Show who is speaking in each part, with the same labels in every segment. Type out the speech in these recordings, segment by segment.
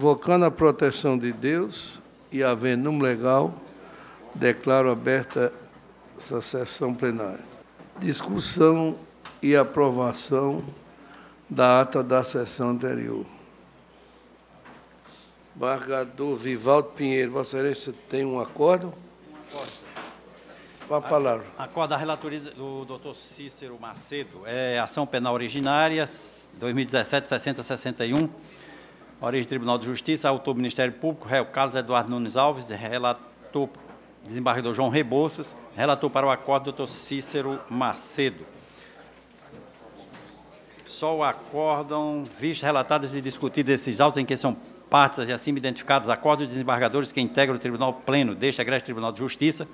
Speaker 1: invocando a proteção de Deus e havendo número legal, declaro aberta essa sessão plenária. Discussão e aprovação da ata da sessão anterior. Embargador Vivaldo Pinheiro, Vossa Excelência tem um acórdão? Com a palavra.
Speaker 2: Acordo da relatoria do Dr. Cícero Macedo. É ação penal originária, 2017-6061, origem Tribunal de Justiça, autor Ministério Público, réu Carlos Eduardo Nunes Alves, relator desembargador João Rebouças, relator para o acordo Dr. Cícero Macedo. Só o acórdão, vistos, relatados e discutidos esses autos em que são partes e acima identificados acordos de desembargadores que integram o Tribunal Pleno deste Egrégio Tribunal de Justiça,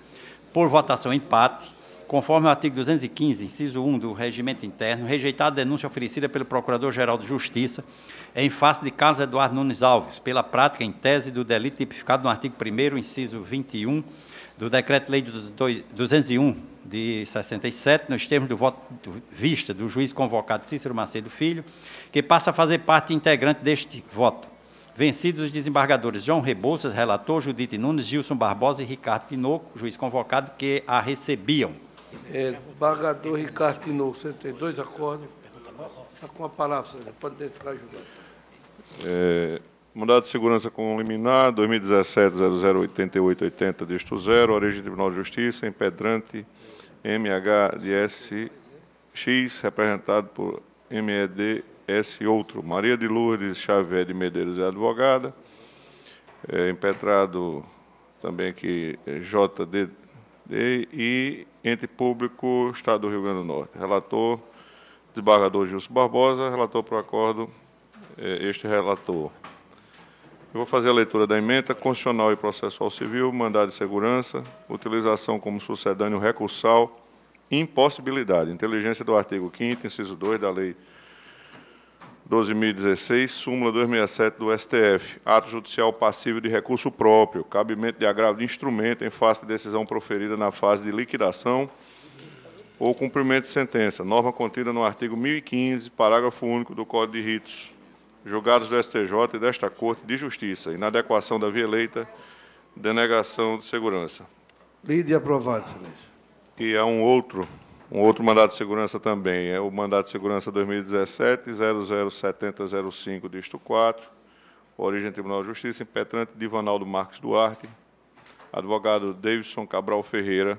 Speaker 2: por votação empate, conforme o artigo 215, inciso 1 do Regimento Interno, rejeitada a denúncia oferecida pelo Procurador-Geral de Justiça em face de Carlos Eduardo Nunes Alves, pela prática em tese do delito tipificado no artigo 1º, inciso 21, do Decreto-Lei 201, de 67, nos termos do voto vista do juiz convocado Cícero Macedo Filho, que passa a fazer parte integrante deste voto. Vencidos os desembargadores João Rebouças, relator, Judite Nunes, Gilson Barbosa e Ricardo Tinoco, juiz convocado, que a recebiam.
Speaker 1: Desembargador Ricardo Tinoco, você tem dois acordos. Está com a palavra, senhor. Pode identificar, ajudar.
Speaker 3: Mandado de segurança com liminar, 2017-008880, dígito 0, origem Tribunal de Justiça, impedrante MHDSX, representado por MEDS outro. Maria de Lourdes Xavier de Medeiros é advogada. Impetrado também aqui JDD e ente público, Estado do Rio Grande do Norte. Relator, desembargador Gilson Barbosa, relator para o acordo, este relator. Eu vou fazer a leitura da emenda constitucional e processual civil, mandado de segurança, utilização como sucedâneo recursal, impossibilidade, inteligência do artigo 5º, inciso 2 da Lei 12.016, súmula 267 do STF, ato judicial passível de recurso próprio, cabimento de agravo de instrumento em face de decisão proferida na fase de liquidação ou cumprimento de sentença, norma contida no artigo 1015, parágrafo único do Código de Ritos, julgados do STJ e desta Corte de Justiça, inadequação da via eleita, denegação de segurança.
Speaker 1: Lido e aprovado, excelência.
Speaker 3: E há um outro mandado de segurança também, é o mandado de segurança 2017-007005, dígito 4, origem Tribunal de Justiça, impetrante Divanaldo Marques Duarte, advogado Davidson Cabral Ferreira,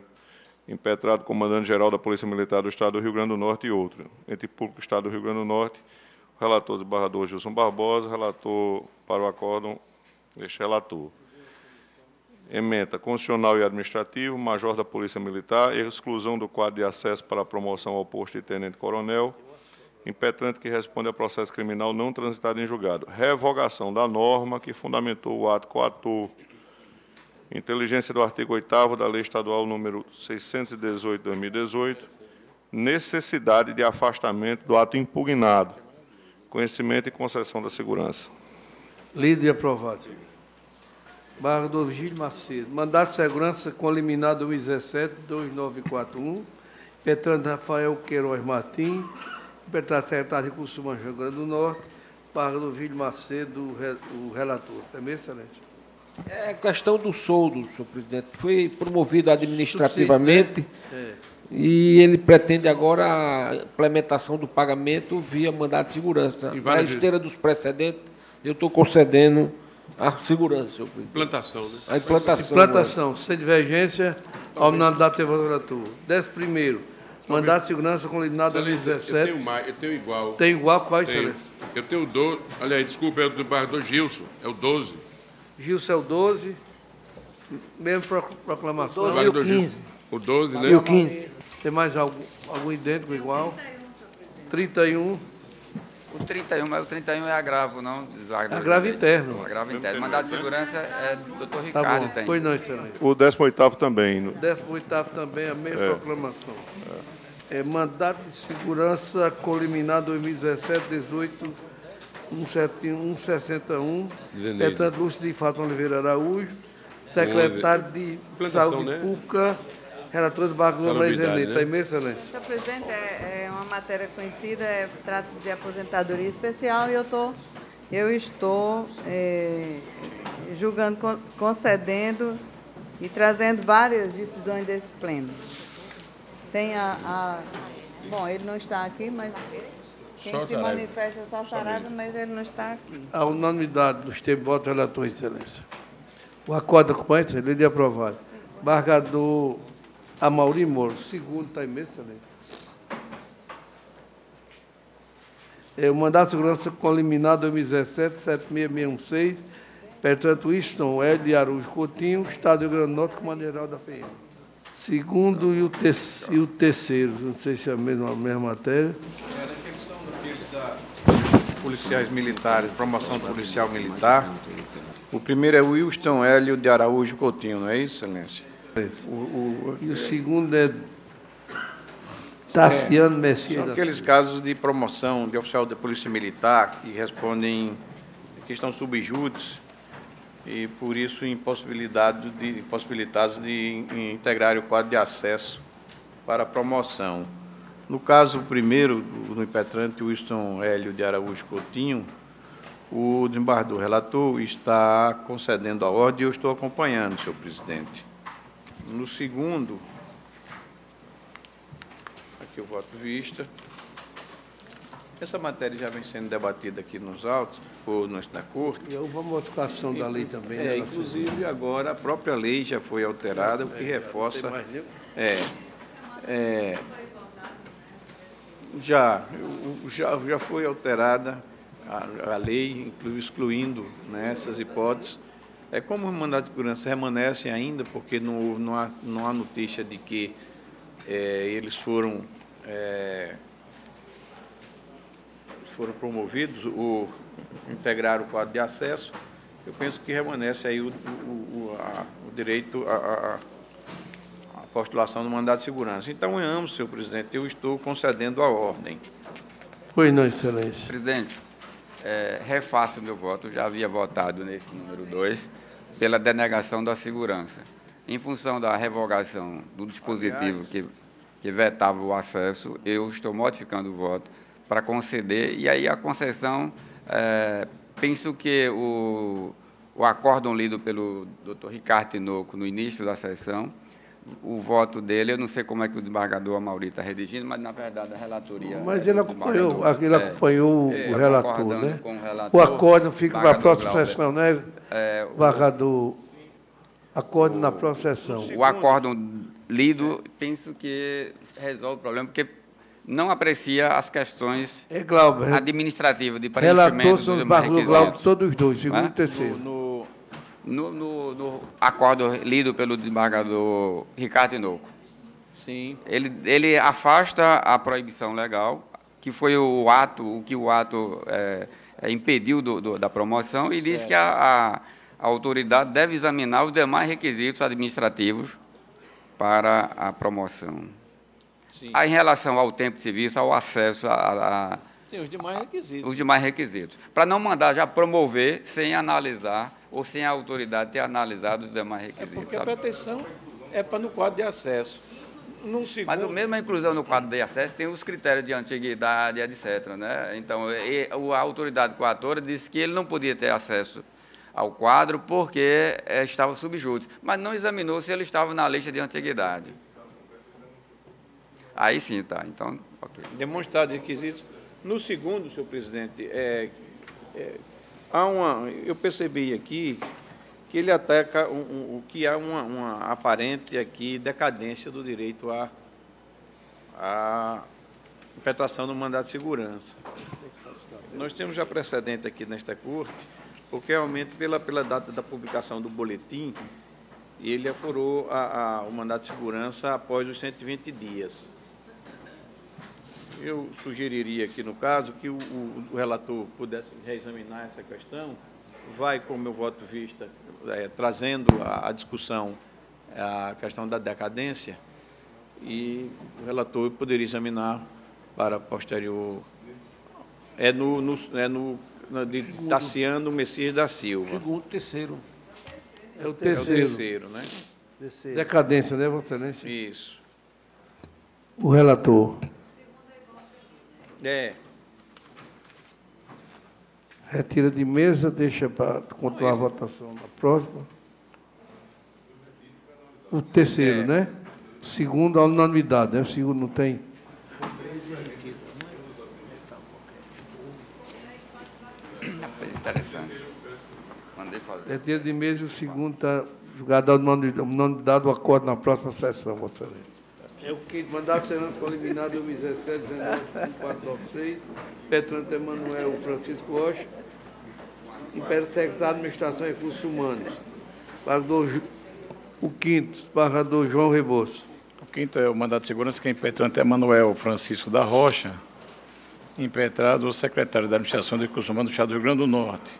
Speaker 3: impetrado comandante-geral da Polícia Militar do Estado do Rio Grande do Norte e outro, ente público do Estado do Rio Grande do Norte, relator desembargador Gilson Barbosa, relator para o acórdão, este relator. Ementa constitucional e administrativo, major da Polícia Militar, exclusão do quadro de acesso para a promoção ao posto de tenente-coronel, impetrante que responde a processo criminal não transitado em julgado, revogação da norma que fundamentou o ato coator, inteligência do artigo 8º da Lei Estadual número 618/2018, necessidade de afastamento do ato impugnado, conhecimento e concessão da segurança.
Speaker 1: Lido e aprovado. Embargador Vigílio Macedo. Mandato de segurança com liminar 2017-2941. Impetrante Rafael Queiroz Martins. Impetrante secretário de Recursos Humanos do Rio Grande do Norte. Embargador Vigílio Macedo, o relator. Também, excelência.
Speaker 4: É questão do soldo, senhor presidente. Foi promovido administrativamente. E ele pretende agora a implementação do pagamento via mandado de segurança. Na esteira dos precedentes, eu estou concedendo a segurança, senhor presidente.
Speaker 5: Implantação, né?
Speaker 4: A implantação.
Speaker 1: Implantação. Sem divergência, ao mandato de relator. 11º, mandado de segurança com liminar 2017.
Speaker 5: Eu tenho igual.
Speaker 1: Tem igual qual, excelência?
Speaker 5: Eu tenho o 12. Aliás, desculpa, é o do embargador Gilson. É o 12.
Speaker 1: Gilson é o 12. Mesmo proclamação.
Speaker 5: O 12 Gilson. O 12, né?
Speaker 1: E o 15. Tem mais algum idêntico igual? 31.
Speaker 6: O 31, mas o 31 é agravo, não?
Speaker 1: Agravo interno.
Speaker 6: Agravo interno. Mandado de segurança é do doutor
Speaker 1: Tá
Speaker 6: Ricardo.
Speaker 1: bom.
Speaker 6: Tem.
Speaker 1: Pois não, excelência.
Speaker 3: O 18º também.
Speaker 1: O 18º também, a mesma proclamação. Mandato de segurança com liminar 2017-18-161, Petrante Lúcio de Fátima Oliveira Araújo, secretário de Saúde Pública, relator do Barco do Blaise Enem. Está imenso, excelência.
Speaker 7: Senhor presidente, é uma matéria conhecida, trata-se de aposentadoria especial e eu estou julgando, concedendo e trazendo várias decisões desse pleno. Tem bom, ele não está aqui, mas quem se manifesta é só Saraiva, mas ele não está aqui.
Speaker 1: A unanimidade dos termos de voto, relator, Excelência. O acordo acompanha, Excelência, de aprovado. Embargador Amaury Moro, segundo, está em Excelência. O mandato de segurança com liminar 2017-76616, pertanto, Winston L. de Araújo Coutinho, Estado do Rio Grande do Norte, Comando-Geral da PM. Segundo e o terceiro, não sei se é a mesma matéria.
Speaker 8: Era a questão policiais militares, promoção policial militar. O primeiro é Winston Hélio de Araújo Coutinho, não é isso, Excelência?
Speaker 1: E o segundo é Tassiano Messias.
Speaker 8: São aqueles casos de promoção de oficial da Polícia Militar que respondem que estão subjúdice e, por isso, impossibilitados de integrar o quadro de acesso para a promoção. No caso primeiro, do impetrante Winston Hélio de Araújo Coutinho, o desembargador relator está concedendo a ordem e eu estou acompanhando, senhor presidente. No segundo, aqui o voto vista. Essa matéria já vem sendo debatida aqui nos autos, ou na Corte.
Speaker 1: E houve uma modificação da lei também.
Speaker 8: Inclusive, agora a própria lei já foi alterada, o que reforça... Já foi alterada a lei, excluindo, né, essas hipóteses. Como o mandado de segurança permanece ainda, porque não há notícia de que eles foram promovidos ou integraram o quadro de acesso, eu penso que permanece aí o direito à postulação do mandado de segurança. Então, em ambos, senhor presidente, eu estou concedendo a ordem.
Speaker 1: Pois não, Excelência.
Speaker 6: Presidente, refaço o meu voto, eu já havia votado nesse número 2, pela denegação da segurança. Em função da revogação do dispositivo que vetava o acesso, eu estou modificando o voto para conceder, e aí a concessão, penso que o acórdão lido pelo Dr. Ricardo Tinoco no início da sessão, o voto dele, eu não sei como é que o desembargador Amaury está redigindo, mas, na verdade, a relatoria...
Speaker 1: Mas ele acompanhou o relator, né? O acórdão fica para a próxima sessão, né, embargador? Acórdão na próxima sessão.
Speaker 6: O acórdão lido, penso que resolve o problema, porque não aprecia as questões administrativas de preenchimento
Speaker 1: relator são os embargadores Glauber, todos os dois, segundo e terceiro.
Speaker 6: No acordo lido pelo desembargador Ricardo Tinoco.
Speaker 8: Sim.
Speaker 6: Ele afasta a proibição legal, que foi o ato impediu da promoção, e diz que a autoridade deve examinar os demais requisitos administrativos para a promoção. Sim. Aí, em relação ao tempo de serviço, ao acesso
Speaker 8: Sim, os demais requisitos.
Speaker 6: Os demais requisitos. Para não mandar já promover sem analisar ou sem a autoridade ter analisado os demais requisitos.
Speaker 8: Porque a pretensão é para no quadro de acesso. No segundo...
Speaker 6: Mas mesmo a inclusão no quadro de acesso tem os critérios de antiguidade, etc., né? Então, a autoridade coatora disse que ele não podia ter acesso ao quadro porque estava subjúdice, mas não examinou se ele estava na lista de antiguidade. Aí sim, tá. Então, ok.
Speaker 8: Demonstrado requisitos. No segundo, senhor presidente, eu percebi aqui que ele ataca o que há uma aparente aqui decadência do direito à impetração do mandado de segurança. Nós temos já precedente aqui nesta Corte, porque realmente pela data da publicação do boletim, ele afurou o mandado de segurança após os 120 dias. Eu sugeriria aqui, no caso, que o relator pudesse reexaminar essa questão, vai, com o meu voto vista, trazendo a discussão a questão da decadência, e o relator poderia examinar para posterior. De Tassiano Messias da Silva.
Speaker 4: Segundo, terceiro.
Speaker 1: É o terceiro,
Speaker 8: né?
Speaker 1: Terceiro. Decadência, né, Vossa Excelência?
Speaker 8: Isso.
Speaker 1: O relator. Retira de mesa, deixa para continuar a votação na próxima. O terceiro, né? O segundo, a unanimidade, né? O segundo não tem.
Speaker 6: Interessante. Mandei fazer.
Speaker 1: Retira de mesa e o segundo está julgado a unanimidade, o acordo na próxima sessão, Vossa Excelência. É o quinto, mandato de segurança preliminar 2017, 19.496, Petrante Emanuel Francisco Rocha, secretário de Administração e Recursos Humanos. O quinto, embargador João Rebouças.
Speaker 9: O quinto é o mandato de segurança que é impetrante Emanuel Francisco da Rocha, impetrado o secretário da Administração e Recursos Humanos do Estado do Rio Grande do Norte.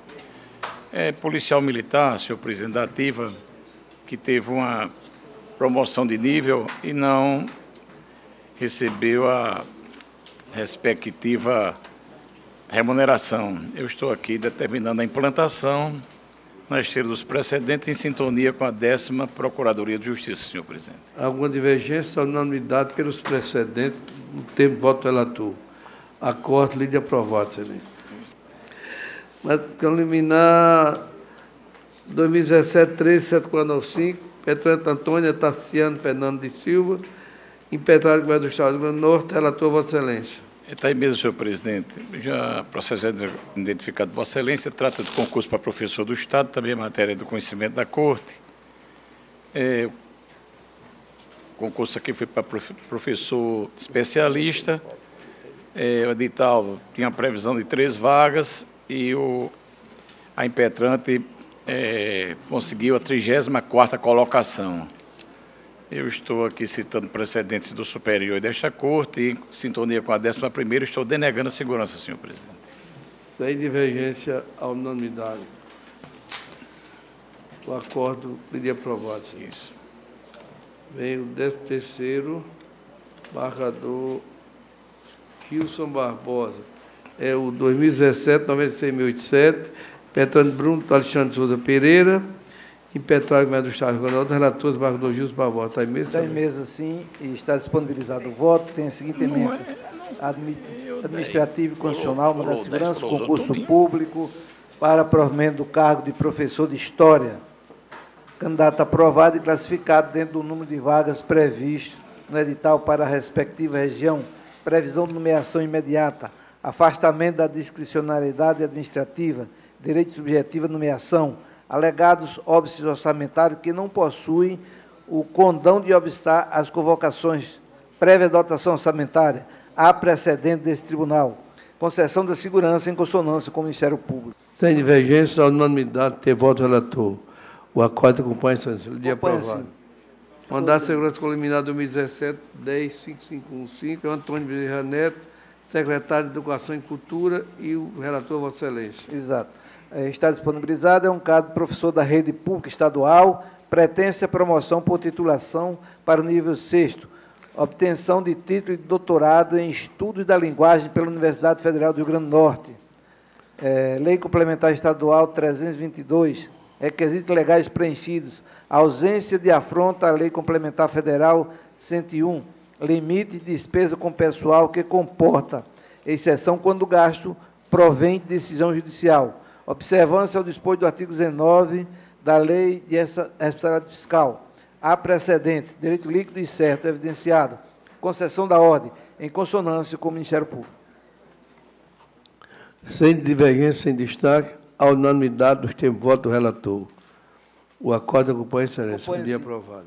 Speaker 9: É policial militar, senhor presidente da ativa, que teve uma promoção de nível e não recebeu a respectiva remuneração. Eu estou aqui determinando a implantação na esteira dos precedentes em sintonia com a 10ª Procuradoria de Justiça, senhor presidente.
Speaker 1: Alguma divergência ou unanimidade pelos precedentes no tempo de voto relator? Acordo, lei de aprovado, excelência. Mas liminar 2017, 13.7495, Petrante Antônia Tassiano Fernando de Silva, impetrado do Governo do Estado do Rio Grande do Norte, relator, Vossa Excelência.
Speaker 9: Está aí mesmo, senhor presidente. Já processo identificado de Vossa Excelência, trata de concurso para professor do Estado, também matéria do conhecimento da Corte. O concurso aqui foi para professor especialista. O edital tinha a previsão de 3 vagas e a impetrante conseguiu a 34ª colocação. Eu estou aqui citando precedentes do superior desta Corte e, em sintonia com a 11ª, estou denegando a segurança, senhor presidente.
Speaker 1: Sem divergência à unanimidade. O acordo seria aprovado, senhor. Isso. Vem o 13º, embargador Gilson Barbosa. É o 2017-96.087, Petrante Bruno Alexandre de Souza Pereira, impetrado do Estado do Rio Grande do Norte, relator, embargador Gilson Barbosa. Está em mesa?
Speaker 10: Está em mesa, sim, e está disponibilizado o voto. Tem a seguinte emenda: administrativo e constitucional, mandato de segurança, concurso público para provimento do cargo de professor de História. Candidato aprovado e classificado dentro do número de vagas previsto no edital para a respectiva região. Previsão de nomeação imediata, afastamento da discricionariedade administrativa, direito subjetivo à nomeação, alegados óbices orçamentários que não possuem o condão de obstar às convocações, prévia dotação orçamentária, há precedente desse tribunal, concessão da segurança em consonância com o Ministério Público.
Speaker 1: Sem divergência, a unanimidade, ter voto relator. O acordo acompanha, senhor. De aprovado. Mandato de segurança preliminar 2017, 10.5515, Antônio Bezerra Neto, secretário de Educação e Cultura, e o relator, Vossa Excelência.
Speaker 10: Exato. Está disponibilizado, é um caso de professor da rede pública estadual, pretence a promoção por titulação para o nível 6º, obtenção de título de doutorado em estudos da linguagem pela Universidade Federal do Rio Grande do Norte. Lei Complementar Estadual 322, requisitos legais preenchidos, ausência de afronta à Lei Complementar Federal 101, limite de despesa com pessoal que comporta exceção quando o gasto provém de decisão judicial, observância ao dispor do artigo 19 da Lei de Responsabilidade Fiscal, há precedente, direito líquido e certo evidenciado, concessão da ordem, em consonância com o Ministério Público.
Speaker 1: Sem divergência, sem destaque, a unanimidade dos termos de voto do relator. O acordo acompanha, Excelência. Dia aprovado.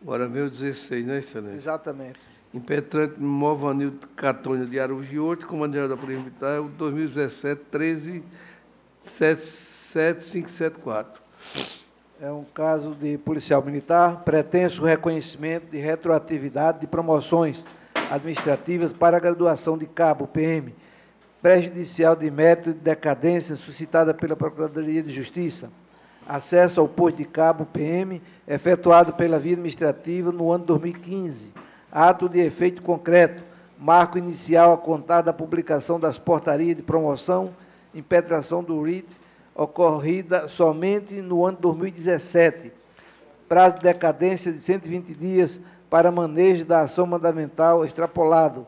Speaker 1: Agora vem o 16, né, Excelência?
Speaker 10: Exatamente.
Speaker 1: Impetrante Movanil Catônio de Araújo, comandante da Polícia Militar, o 2017, 13.77574.
Speaker 10: É um caso de policial militar, pretenso reconhecimento de retroatividade de promoções administrativas para a graduação de cabo, PM, prejudicial de mérito de decadência suscitada pela Procuradoria de Justiça, acesso ao posto de cabo, PM, efetuado pela via administrativa no ano 2015, ato de efeito concreto, marco inicial a contar da publicação das portarias de promoção, impetração do RIT, ocorrida somente no ano 2017, prazo de decadência de 120 dias para manejo da ação mandamental extrapolado,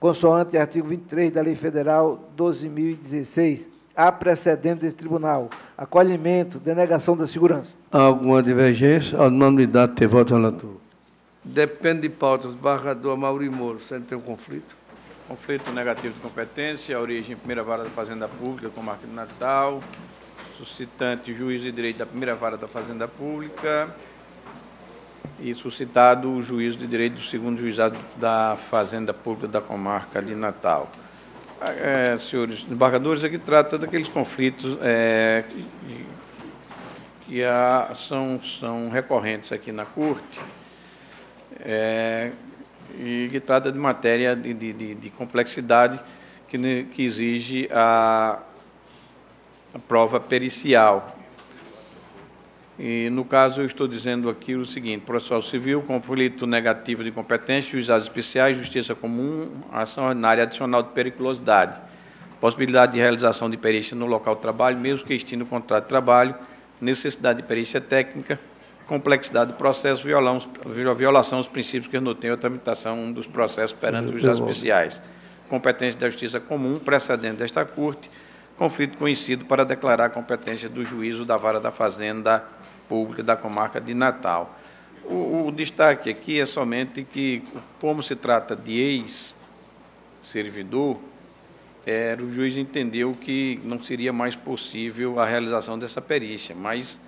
Speaker 10: consoante artigo 23 da Lei Federal 12.016. Há precedente desse tribunal. Acolhimento, denegação da segurança.
Speaker 1: Há alguma divergência? A unanimidade ter voto, relator. Depende de pautas. Desembargador Amaury Moro, você não tem um conflito?
Speaker 8: Conflito negativo de competência, origem primeira vara da Fazenda Pública, comarca de Natal, suscitante juiz de direito da primeira vara da Fazenda Pública e suscitado o juízo de direito do segundo juizado da Fazenda Pública da comarca de Natal. Senhores desembargadores, aqui trata daqueles conflitos que são recorrentes aqui na Corte, e que trata de matéria de complexidade que exige a prova pericial. E, no caso, eu estou dizendo aqui o seguinte: processual civil, conflito negativo de competência, juizados especiais, justiça comum, ação ordinária adicional de periculosidade, possibilidade de realização de perícia no local de trabalho, mesmo que extinta o contrato de trabalho, necessidade de perícia técnica, complexidade do processo, violação aos princípios que norteiam a tramitação dos processos perante os juizados especiais, competência da justiça comum, precedente desta Corte, conflito conhecido para declarar a competência do juízo da vara da Fazenda Pública da comarca de Natal. O destaque aqui é somente que, como se trata de ex-servidor, o juiz entendeu que não seria mais possível a realização dessa perícia, mas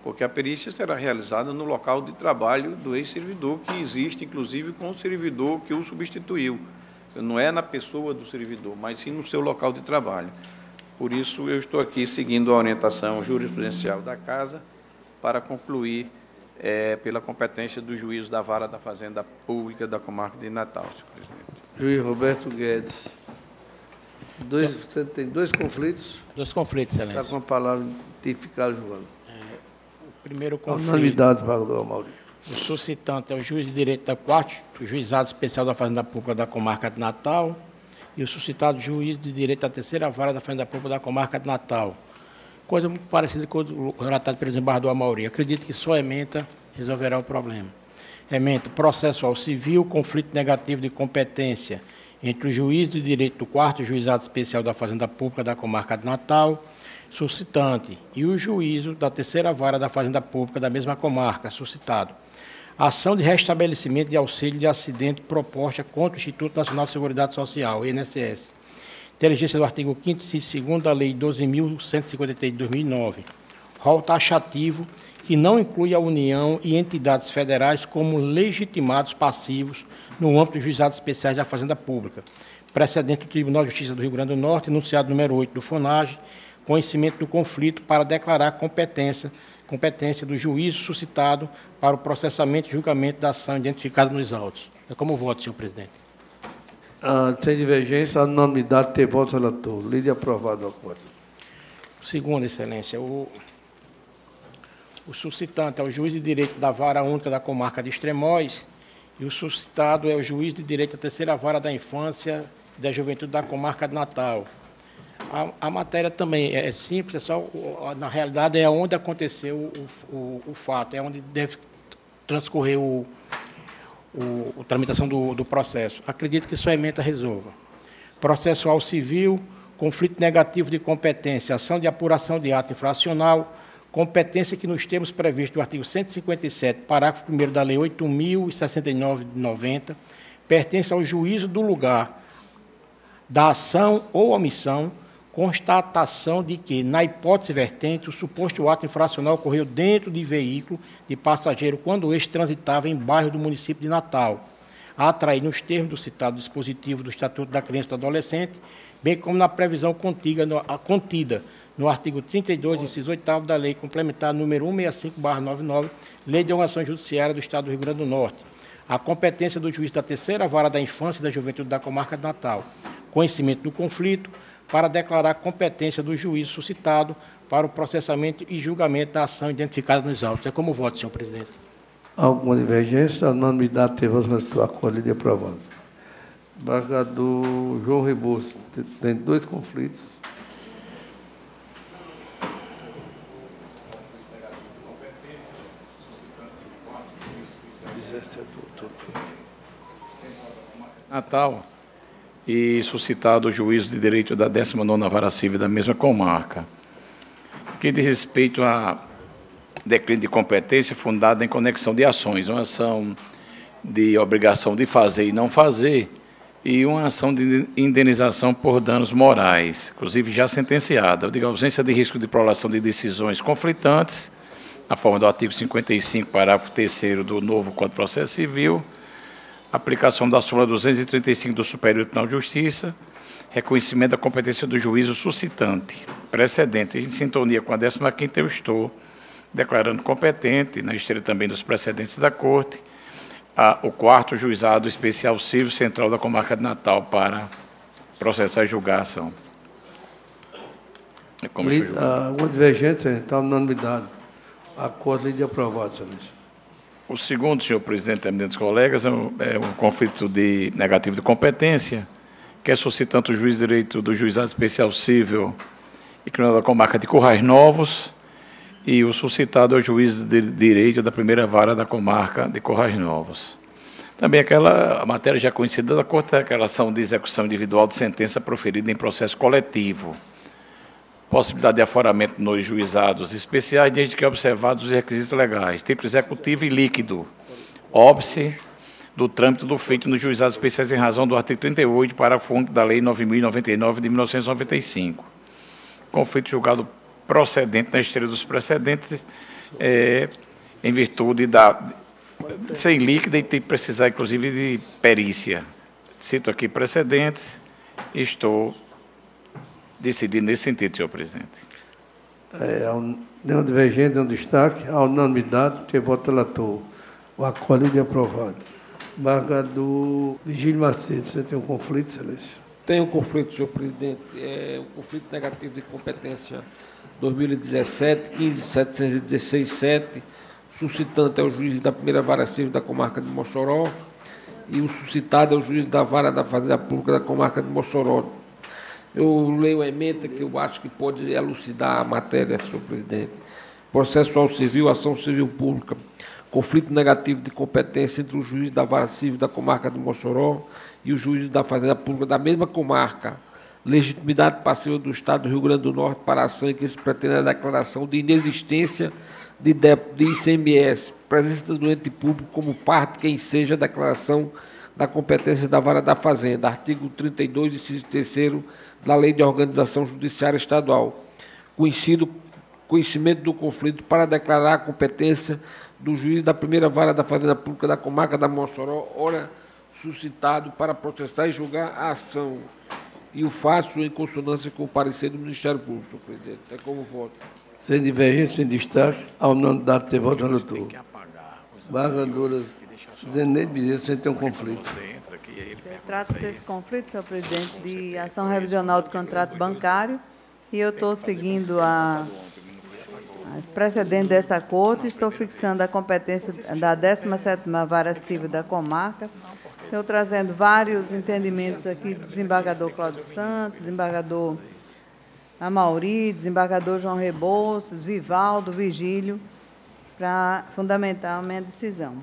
Speaker 8: porque a perícia será realizada no local de trabalho do ex-servidor, que existe, inclusive, com o servidor que o substituiu. Não é na pessoa do servidor, mas sim no seu local de trabalho. Por isso, eu estou aqui seguindo a orientação jurisprudencial da Casa para concluir pela competência do juízo da vara da Fazenda Pública da comarca de Natal, senhor presidente.
Speaker 1: Juiz Roberto Guedes. Você tem dois conflitos?
Speaker 11: Dois conflitos, excelência.
Speaker 1: Está com a palavra identificada, João.
Speaker 11: O primeiro conflito...
Speaker 1: Unanimidade, vereador Amaury.
Speaker 11: O suscitante é o juiz de direito da 4º Juizado Especial da Fazenda Pública da comarca de Natal e o suscitado juiz de direito da 3ª Vara da Fazenda Pública da comarca de Natal. Coisa muito parecida com o relatado pelo desembargador Amaury. Acredito que só ementa resolverá o problema. Ementa processual civil, conflito negativo de competência entre o juiz de direito do 4º Juizado Especial da Fazenda Pública da comarca de Natal, suscitante, e o juízo da 3ª Vara da Fazenda Pública da mesma comarca, suscitado. Ação de restabelecimento de auxílio de acidente proposta contra o Instituto Nacional de Seguridade Social, INSS. Inteligência do artigo 5º e 2º da Lei 12.153 de 2009. Rol taxativo que não inclui a União e entidades federais como legitimados passivos no âmbito dos juizados especiais da Fazenda Pública. Precedente do Tribunal de Justiça do Rio Grande do Norte, enunciado número 8 do FONAGE, conhecimento do conflito para declarar competência do juízo suscitado para o processamento e julgamento da ação identificada nos autos. É como voto, senhor presidente.
Speaker 1: Sem divergência, a unanimidade ter voto, relator. Lei de aprovado ao acordo.
Speaker 11: Segundo, excelência, o suscitante é o juiz de direito da Vara Única da comarca de Extremóis e o suscitado é o juiz de direito da 3ª Vara da Infância e da Juventude da comarca de Natal. A matéria também é simples, é só, na realidade, é onde aconteceu o fato, é onde deve transcorrer a tramitação do processo. Acredito que só a ementa resolva. Processual civil, conflito negativo de competência, ação de apuração de ato infracional, competência que nos termos previstos do artigo 157, parágrafo 1º da Lei 8.069 de 90, pertence ao juízo do lugar da ação ou omissão, constatação de que, na hipótese vertente, o suposto ato infracional ocorreu dentro de veículo de passageiro quando este transitava em bairro do município de Natal, a atrair nos termos do citado dispositivo do Estatuto da Criança e do Adolescente, bem como na previsão contida no artigo 32, inciso 8º da Lei Complementar número 165/99, Lei de Organização Judiciária do Estado do Rio Grande do Norte. A competência do juiz da 3ª Vara da Infância e da Juventude da comarca de Natal. Conhecimento do conflito para declarar a competência do juiz suscitado para o processamento e julgamento da ação identificada nos autos. É como voto, senhor presidente.
Speaker 1: Alguma divergência? A unanimidade teve voto acolhido e aprovado. Embargador João Rebouças, tem dois conflitos.
Speaker 9: Natal, e suscitado o juízo de direito da 19ª Vara Civil da mesma comarca, que diz respeito a declínio de competência fundada em conexão de ações, uma ação de obrigação de fazer e não fazer, e uma ação de indenização por danos morais, inclusive já sentenciada. Eu digo, ausência de risco de prolação de decisões conflitantes, na forma do artigo 55, parágrafo 3º do novo Código de Processo Civil, aplicação da súmula 235 do Superior Tribunal de Justiça, reconhecimento da competência do juízo suscitante, precedente. Em sintonia com a 15ª, eu estou declarando competente, na esteira também dos precedentes da Corte, o 4º Juizado Especial Civil Central da Comarca de Natal para processar e julgar a ação.
Speaker 1: Alguma divergência, está unanimidade. Acordo de aprovado, excelência.
Speaker 9: O segundo, senhor presidente, eminentes colegas, é um conflito negativo de competência, que é suscitante o juiz de direito do Juizado Especial Civil e Criminal da Comarca de Currais Novos, e o suscitado é o juiz de direito da primeira vara da comarca de Currais Novos. Também a matéria já conhecida da Corte é aquela ação de execução individual de sentença proferida em processo coletivo. Possibilidade de aforamento nos juizados especiais, desde que observados os requisitos legais, tipo executivo e líquido, óbice do trâmite do feito nos juizados especiais em razão do artigo 38, parágrafo único da Lei 9.099 de 1995. Conflito julgado procedente na esteira dos precedentes, em virtude de ser líquida e ter que precisar, inclusive, de perícia. Cito aqui precedentes e estou decidindo nesse sentido, senhor presidente.
Speaker 1: Nenhum divergente, nenhum destaque. A unanimidade, tem voto relator. O acordo é aprovado. Embargador Virgílio Macedo, você tem um conflito, excelência?
Speaker 4: Tem um conflito, senhor presidente. É um conflito negativo de competência 2017, 15.716.7, suscitante é o juiz da primeira vara civil da comarca de Mossoró e o suscitado é o juiz da vara da Fazenda Pública da comarca de Mossoró. Eu leio a emenda que eu acho que pode elucidar a matéria, senhor presidente. Processual civil, ação civil pública, conflito negativo de competência entre o juiz da vara civil da comarca de Mossoró e o juiz da Fazenda Pública da mesma comarca. Legitimidade passiva do Estado do Rio Grande do Norte para a ação em que se pretende a declaração de inexistência de débito de ICMS, presença do ente público como parte que enseja a declaração da competência da vara da Fazenda, artigo 32, inciso 3º da Lei de Organização Judiciária Estadual. Conhecimento do conflito para declarar a competência do juiz da primeira vara da Fazenda Pública da comarca da Mossoró, ora suscitado para processar e julgar a ação. E o faço em consonância com o parecer do Ministério Público, senhor presidente. É como voto.
Speaker 1: Sem divergência, sem destaque, ao unanimidade, tem voto relator. Embargadora Zeneide Bezerra, você tem um conflito.
Speaker 7: Trata-se desse conflito, senhor presidente, de ação revisional do contrato bancário, e eu estou seguindo as precedentes dessa Corte, estou fixando a competência da 17ª Vara Civil da comarca. Estou trazendo vários entendimentos aqui do desembargador Cláudio Santos, desembargador Amauri, desembargador João Rebouças, Vivaldo, Vigílio, para fundamentar a minha decisão.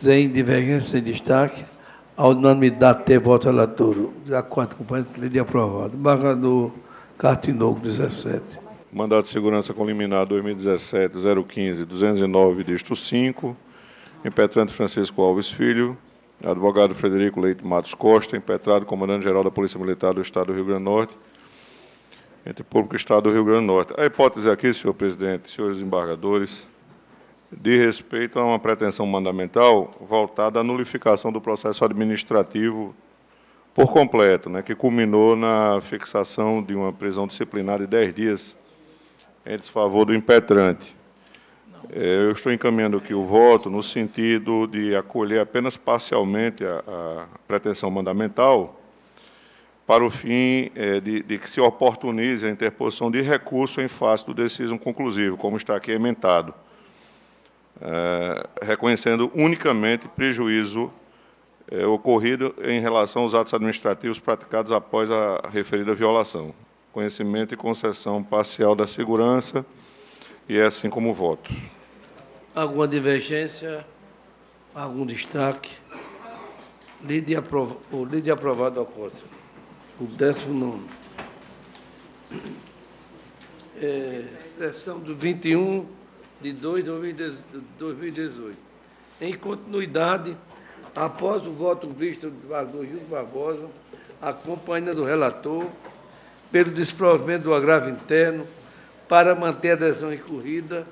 Speaker 1: Sem divergência, sem destaque, a unanimidade tem voto relator. De acordo com o componente, lei de aprovado. Embargador Cartinoco, 17.
Speaker 3: Mandato de segurança com liminar 2017-015-209, dígito 5. Impetrante Francisco Alves Filho, advogado Frederico Leite Matos Costa, impetrado comandante-geral da Polícia Militar do Estado do Rio Grande do Norte, entre Público e Estado do Rio Grande do Norte. A hipótese aqui, senhor presidente, senhores desembargadores, de respeito a uma pretensão mandamental voltada à nulificação do processo administrativo por completo, que culminou na fixação de uma prisão disciplinar de 10 dias em desfavor do impetrante. Eu estou encaminhando aqui o voto no sentido de acolher apenas parcialmente a pretensão mandamental para o fim de que se oportunize a interposição de recurso em face do decisão conclusivo, como está aqui ementado, reconhecendo unicamente prejuízo ocorrido em relação aos atos administrativos praticados após a referida violação. Conhecimento e concessão parcial da segurança, e é assim como voto.
Speaker 1: Alguma divergência? Algum destaque? O lide aprovado ao consta. O 19º. Sessão do 21 de 2 de 2018. Em continuidade, após o voto visto do desembargador Gilson Barbosa, acompanhando do relator, pelo desprovimento do agravo interno, para manter a adesão incorrida,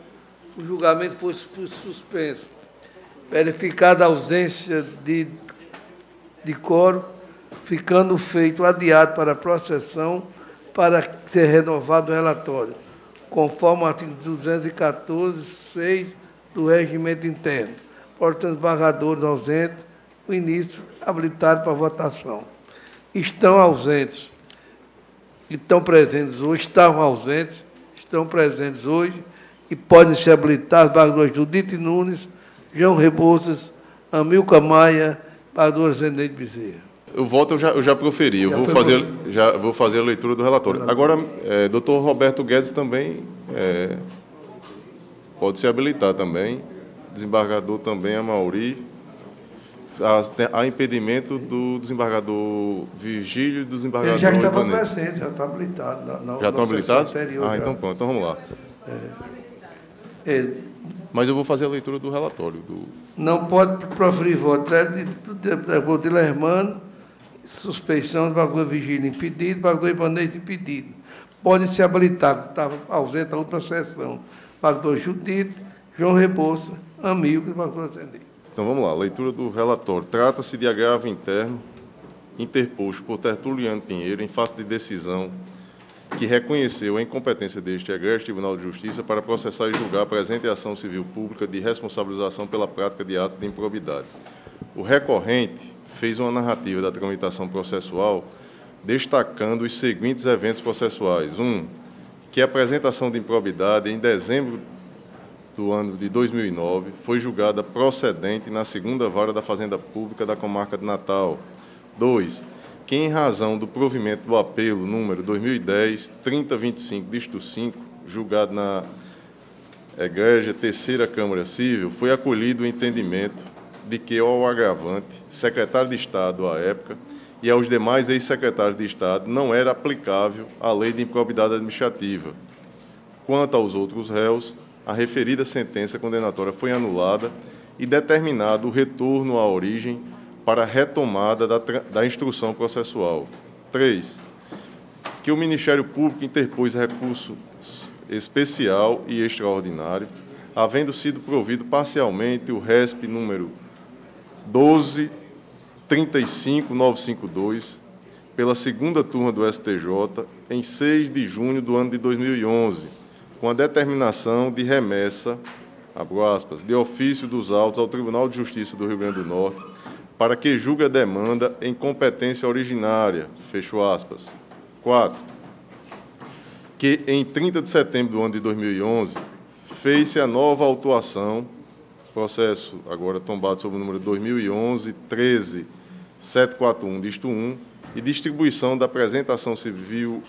Speaker 1: o julgamento foi suspenso. Verificada a ausência de quórum, ficando feito adiado para a próxima sessão para ser renovado o relatório, conforme o artigo 214(6) do Regimento Interno. Portanto, desembargadores ausentes, o início habilitado para votação. Estão ausentes, estão presentes hoje, estavam ausentes, estão presentes hoje e podem se habilitar os desembargadores Judite Nunes, João Rebouças, Amilcar Maia, desembargador Zeneide Bezerra.
Speaker 12: O voto eu já proferi, eu vou fazer a leitura do relatório. Agora, doutor Roberto Guedes também pode se habilitar também, desembargador também, Amauri. Há impedimento do desembargador Virgílio e do desembargador
Speaker 1: Ele já estava
Speaker 12: Ivanês.
Speaker 1: presente, já está habilitado.
Speaker 12: Já estão habilitados?
Speaker 1: Anterior,
Speaker 12: então pronto, então vamos lá. Mas eu vou fazer a leitura do relatório.
Speaker 1: Não pode proferir voto de Lermano, suspeição do desembargador Virgílio impedido, desembargador Ivanês impedido. Pode se habilitar, estava ausente a outra sessão. Desembargador Judite, João Rebouça, Amilcar, desembargador Zeneide.
Speaker 12: Então vamos lá, leitura do relatório. Trata-se de agravo interno interposto por Tertuliano Pinheiro em face de decisão que reconheceu a incompetência deste egrégio Tribunal de Justiça para processar e julgar a presente ação civil pública de responsabilização pela prática de atos de improbidade. O recorrente fez uma narrativa da tramitação processual destacando os seguintes eventos processuais. 1. Que a apresentação de improbidade em dezembro do ano de 2009, foi julgada procedente na 2ª Vara da Fazenda Pública da Comarca de Natal. 2. Que, em razão do provimento do apelo número 2010-3025, disto 5, julgado na Egrégia Terceira Câmara Civil, foi acolhido o entendimento de que ao agravante, secretário de Estado à época, e aos demais ex-secretários de Estado, não era aplicável a lei de improbidade administrativa. Quanto aos outros réus, a referida sentença condenatória foi anulada e determinado o retorno à origem para a retomada da instrução processual. 3. Que o Ministério Público interpôs recurso especial e extraordinário, havendo sido provido parcialmente o RESP número 12.35952, pela 2ª turma do STJ, em 6 de junho do ano de 2011, com a determinação de remessa, abro aspas, de ofício dos autos ao Tribunal de Justiça do Rio Grande do Norte, para que julgue a demanda em competência originária, fecho aspas. 4. Que, em 30 de setembro do ano de 2011, fez-se a nova autuação, processo agora tombado sob o número 2011-13-741, disto 1, e distribuição da apresentação civil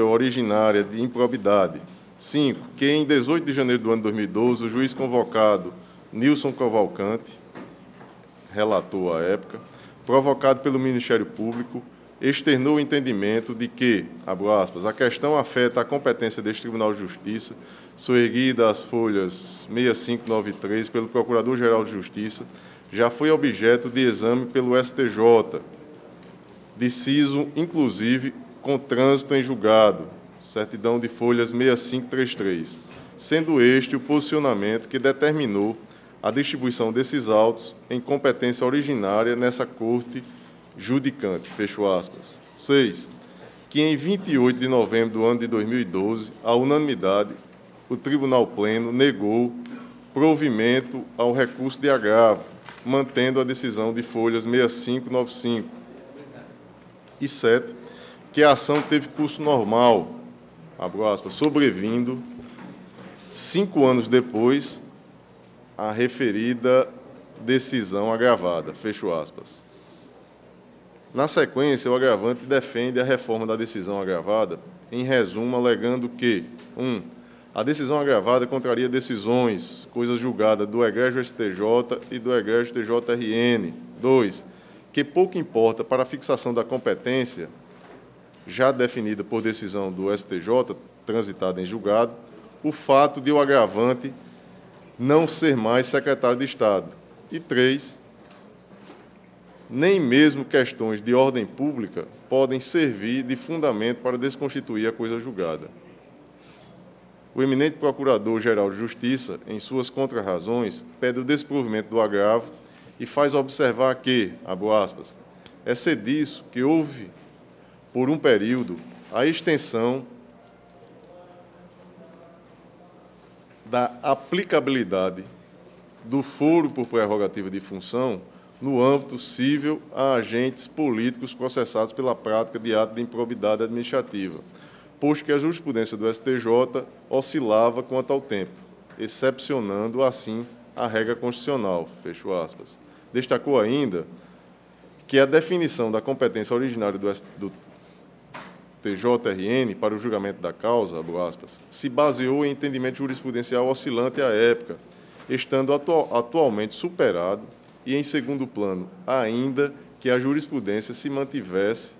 Speaker 12: originária de improbidade. 5. Que, em 18 de janeiro do ano de 2012, o juiz convocado Nilson Cavalcante, relator à época, provocado pelo Ministério Público, externou o entendimento de que, abro aspas, a questão afeta a competência deste Tribunal de Justiça, soerguida às folhas 6593 pelo Procurador-Geral de Justiça, já foi objeto de exame pelo STJ, deciso, inclusive, com trânsito em julgado, certidão de folhas 6533, sendo este o posicionamento que determinou a distribuição desses autos em competência originária nessa Corte judicante, fecho aspas. 6. Que em 28 de novembro do ano de 2012, à unanimidade, o Tribunal Pleno negou provimento ao recurso de agravo, mantendo a decisão de folhas 6595. E 7. Que a ação teve curso normal, abro aspas, sobrevindo 5 anos depois a referida decisão agravada, fecho aspas. Na sequência, o agravante defende a reforma da decisão agravada, em resumo, alegando que, 1. A decisão agravada contraria decisões, coisa julgada do egrégio STJ e do egrégio TJRN. 2. que pouco importa para a fixação da competência, já definida por decisão do STJ, transitada em julgado, o fato de o agravante não ser mais secretário de Estado. E 3, nem mesmo questões de ordem pública podem servir de fundamento para desconstituir a coisa julgada. O eminente Procurador-Geral de Justiça, em suas contrarrazões, pede o desprovimento do agravo e faz observar que, abro aspas, é disso que houve, por um período, a extensão da aplicabilidade do foro por prerrogativa de função no âmbito cível a agentes políticos processados pela prática de ato de improbidade administrativa, posto que a jurisprudência do STJ oscilava quanto ao tempo, excepcionando, assim, a regra constitucional, fecho aspas. Destacou ainda que a definição da competência originária do TJRN para o julgamento da causa, abro aspas, se baseou em entendimento jurisprudencial oscilante à época, estando atualmente superado e, em segundo plano, ainda que a jurisprudência se mantivesse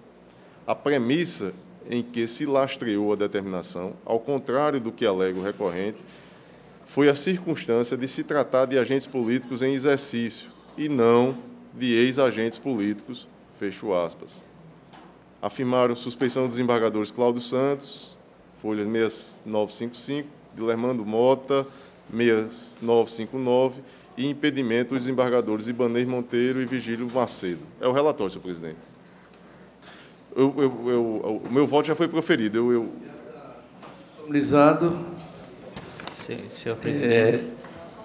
Speaker 12: a premissa em que se lastreou a determinação, ao contrário do que alega o recorrente, foi a circunstância de se tratar de agentes políticos em exercício e não de ex-agentes políticos, fecho aspas. Afirmaram suspeição dos desembargadores Cláudio Santos, folhas 6955, de Lermando Mota, 6959, e impedimento dos desembargadores Ibanez Monteiro e Vigílio Macedo. É o relatório, senhor presidente. O meu voto já foi proferido.
Speaker 1: Sonorizado.
Speaker 13: Senhor presidente,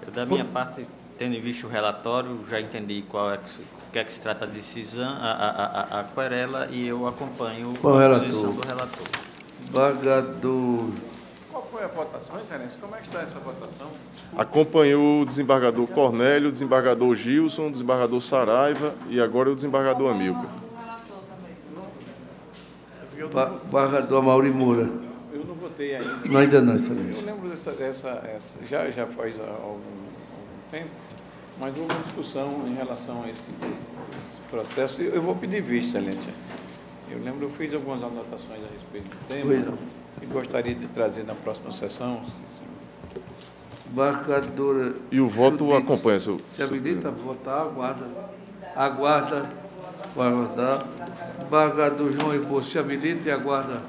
Speaker 13: eu, da minha parte, tendo visto o relatório, já entendi o que é que se trata a decisão, a querela, e eu acompanho a posição do relator.
Speaker 1: Desembargador.
Speaker 8: Qual foi a votação, Excelência? Como é que está essa votação?
Speaker 12: Acompanhou o desembargador Cornélio, o desembargador Gilson, o desembargador Saraiva e agora o desembargador Amilcar.
Speaker 1: Desembargador Amaury Moura.
Speaker 8: Eu não votei ainda.
Speaker 1: Não, ainda não, excelência.
Speaker 8: Eu lembro já faz algum tempo, mas houve uma discussão em relação a esse processo. Eu vou pedir vista, excelência. Eu lembro, eu fiz algumas anotações a respeito do tema e gostaria de trazer na próxima sessão.
Speaker 1: Desembargadora.
Speaker 12: E o voto acompanha, senhor.
Speaker 1: Se habilita a votar, aguarda, vai votar. Desembargador João Iboço se habilita e aguarda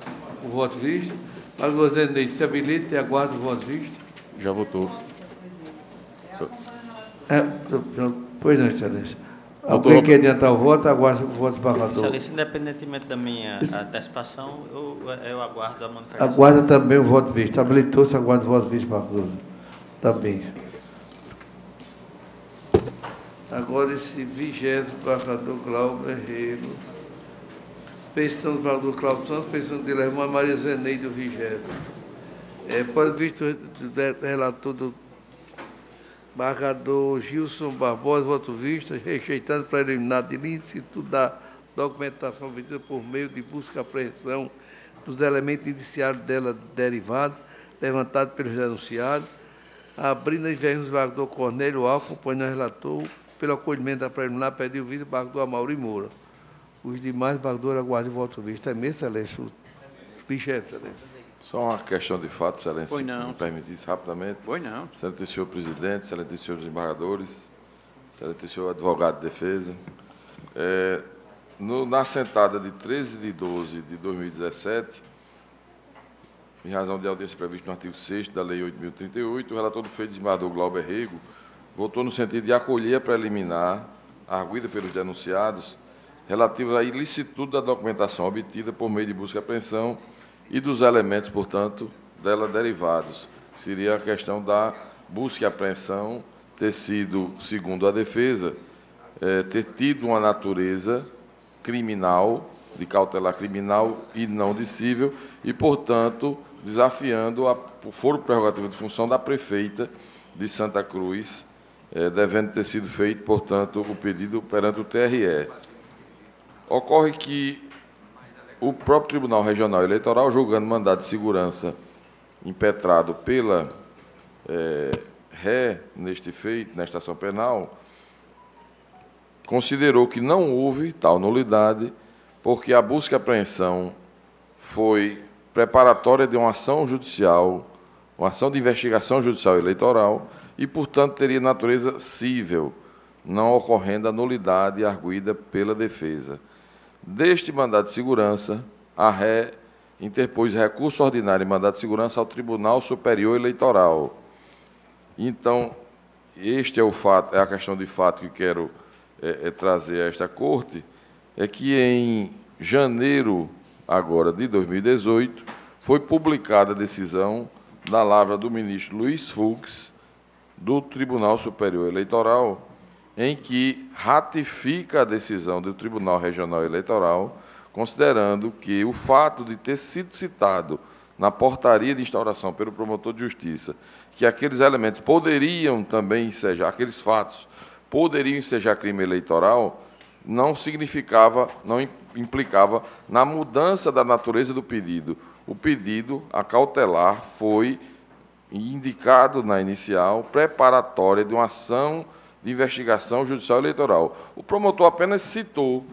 Speaker 1: o voto visto. Desembargador Zeneide se habilita e aguarda o voto visto.
Speaker 12: Já votou.
Speaker 1: Pois não, excelência. Alguém quer adiantar o voto, aguarda o voto do desembargador.
Speaker 13: Excelência, independentemente da minha antecipação, eu aguardo a manifestação.
Speaker 1: Aguarda também o voto visto. Habilitou-se, aguarda o voto visto, desembargador. Também. Agora, esse 20º desembargador Glauber Herrero. Pensão do desembargador Cláudio Santos, pensão de irmã Maria Zeneide, do 20º. Pode visto o relator do desembargador Gilson Barbosa, voto visto, rejeitando para eliminar de licitude da documentação obtida por meio de busca e apreensão dos elementos indiciários dela derivados, levantados pelos denunciados, abrindo em vez do desembargador Cornélio Alves, acompanhando o relator, pelo acolhimento da preliminar, pediu o vice-desembargador Amaury Moura. Os demais desembargadores aguardam o voto visto. É mesmo, excelência? Excelência.
Speaker 14: Só uma questão de fato, excelência.
Speaker 8: Pois não.
Speaker 14: Se me permitisse rapidamente.
Speaker 8: Pois não.
Speaker 14: Excelente senhor presidente, excelente senhores desembargadores, excelente senhor advogado de defesa. Na sentada de 13 de 12 de 2017, em razão de audiência prevista no artigo 6º da Lei 8.038, o relator do feito desembargador Glauber Herrero votou no sentido de acolher a preliminar arguida pelos denunciados relativa à ilicitude da documentação obtida por meio de busca e apreensão e dos elementos, portanto, dela derivados. Seria a questão da busca e apreensão ter sido, segundo a defesa, ter tido uma natureza criminal, de cautelar criminal e não de cível, e, portanto, desafiando o foro prerrogativo de função da prefeita de Santa Cruz, devendo ter sido feito, portanto, o pedido perante o TRE. Ocorre que o próprio Tribunal Regional Eleitoral, julgando mandado de segurança impetrado pela ré nesta ação penal, considerou que não houve tal nulidade, porque a busca e apreensão foi preparatória de uma ação judicial, uma ação de investigação judicial eleitoral, e, portanto, teria natureza cível, não ocorrendo a nulidade arguida pela defesa. Deste mandado de segurança, a ré interpôs recurso ordinário em mandado de segurança ao Tribunal Superior Eleitoral. Então, este é o fato, é a questão de fato que quero trazer a esta Corte, é que em janeiro agora de 2018 foi publicada a decisão da lavra do ministro Luiz Fux, do Tribunal Superior Eleitoral, em que ratifica a decisão do Tribunal Regional Eleitoral, considerando que o fato de ter sido citado na portaria de instauração pelo promotor de justiça, que aqueles elementos poderiam também ensejar, aqueles fatos poderiam ensejar crime eleitoral, não significava, não implicava na mudança da natureza do pedido. O pedido a cautelar foi indicado na inicial, preparatória de uma ação de investigação judicial eleitoral. O promotor apenas citou,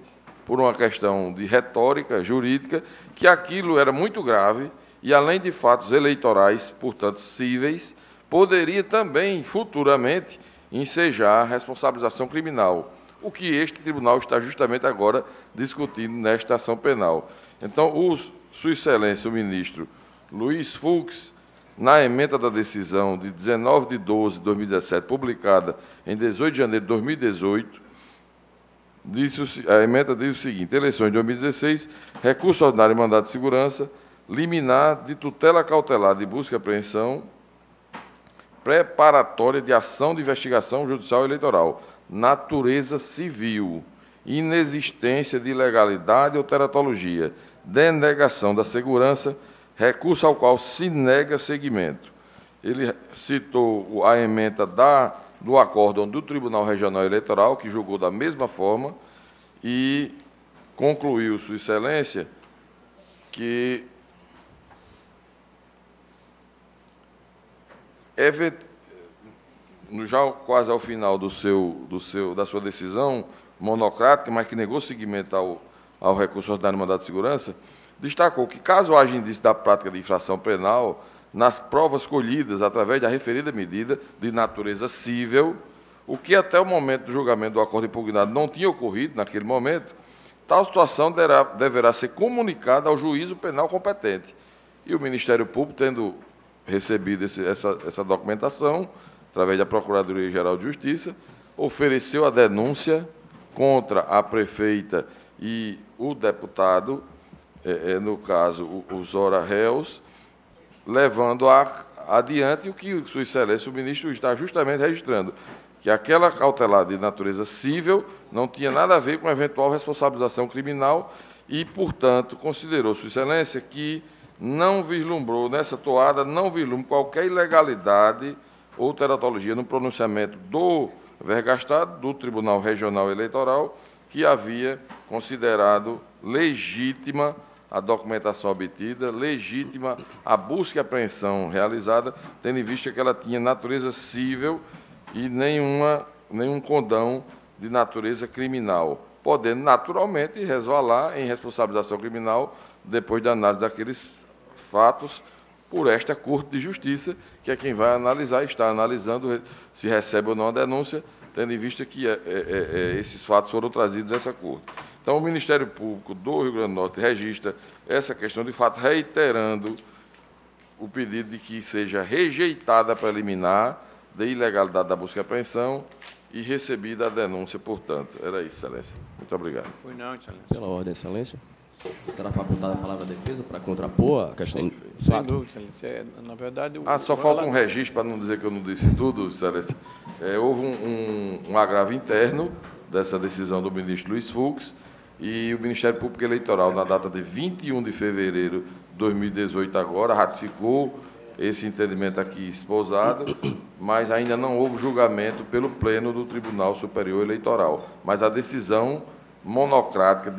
Speaker 14: por uma questão de retórica jurídica, que aquilo era muito grave e, além de fatos eleitorais, portanto, cíveis, poderia também, futuramente, ensejar responsabilização criminal, o que este tribunal está justamente agora discutindo nesta ação penal. Então, Sua Excelência, o ministro Luiz Fux, na emenda da decisão de 19 de 12 de 2017, publicada em 18 de janeiro de 2018, a emenda diz o seguinte: eleições de 2016, recurso ordinário e mandado de segurança, liminar de tutela cautelar de busca e apreensão, preparatória de ação de investigação judicial eleitoral, natureza civil, inexistência de ilegalidade ou teratologia, denegação da segurança, recurso ao qual se nega seguimento. Ele citou a ementa do acórdão do Tribunal Regional Eleitoral, que julgou da mesma forma, e concluiu, Sua Excelência, que já quase ao final da sua decisão monocrática, mas que negou seguimento ao recurso ordinário de mandado de segurança, destacou que, caso haja indício da prática de infração penal, nas provas colhidas através da referida medida de natureza cível, o que até o momento do julgamento do acordo impugnado não tinha ocorrido naquele momento, tal situação deverá ser comunicada ao juízo penal competente. E o Ministério Público, tendo recebido essa documentação, através da Procuradoria-Geral de Justiça, ofereceu a denúncia contra a prefeita e o deputado, no caso, os ora-réus, levando adiante o que Sua Excelência, o ministro, está justamente registrando, que aquela cautelar de natureza cível não tinha nada a ver com eventual responsabilização criminal e, portanto, considerou Sua Excelência que não vislumbrou, nessa toada, não vislumbrou qualquer ilegalidade ou teratologia no pronunciamento do vergastado, do Tribunal Regional Eleitoral, que havia considerado legítima a documentação obtida, legítima a busca e apreensão realizada, tendo em vista que ela tinha natureza cível e nenhum condão de natureza criminal, podendo naturalmente resvalar em responsabilização criminal depois da análise daqueles fatos por esta Corte de Justiça, que é quem vai analisar, está analisando se recebe ou não a denúncia, tendo em vista que esses fatos foram trazidos a essa Corte. Então, o Ministério Público do Rio Grande do Norte registra essa questão de fato, reiterando o pedido de que seja rejeitada a preliminar de ilegalidade da busca e apreensão e recebida a denúncia, portanto. Era isso, Excelência. Muito obrigado.
Speaker 8: Pois não, Excelência.
Speaker 15: Pela ordem, Excelência. Será facultada a palavra à defesa para contrapor a questão do
Speaker 8: Sem
Speaker 15: fato?
Speaker 8: dúvida, Excelência. Na verdade...
Speaker 14: Só falta um registro, para não dizer que eu não disse tudo, Excelência. Houve um agravo interno dessa decisão do ministro Luiz Fux, e o Ministério Público Eleitoral, na data de 21 de fevereiro de 2018, agora, ratificou esse entendimento aqui esposado, mas ainda não houve julgamento pelo Pleno do Tribunal Superior Eleitoral. Mas a decisão monocrática,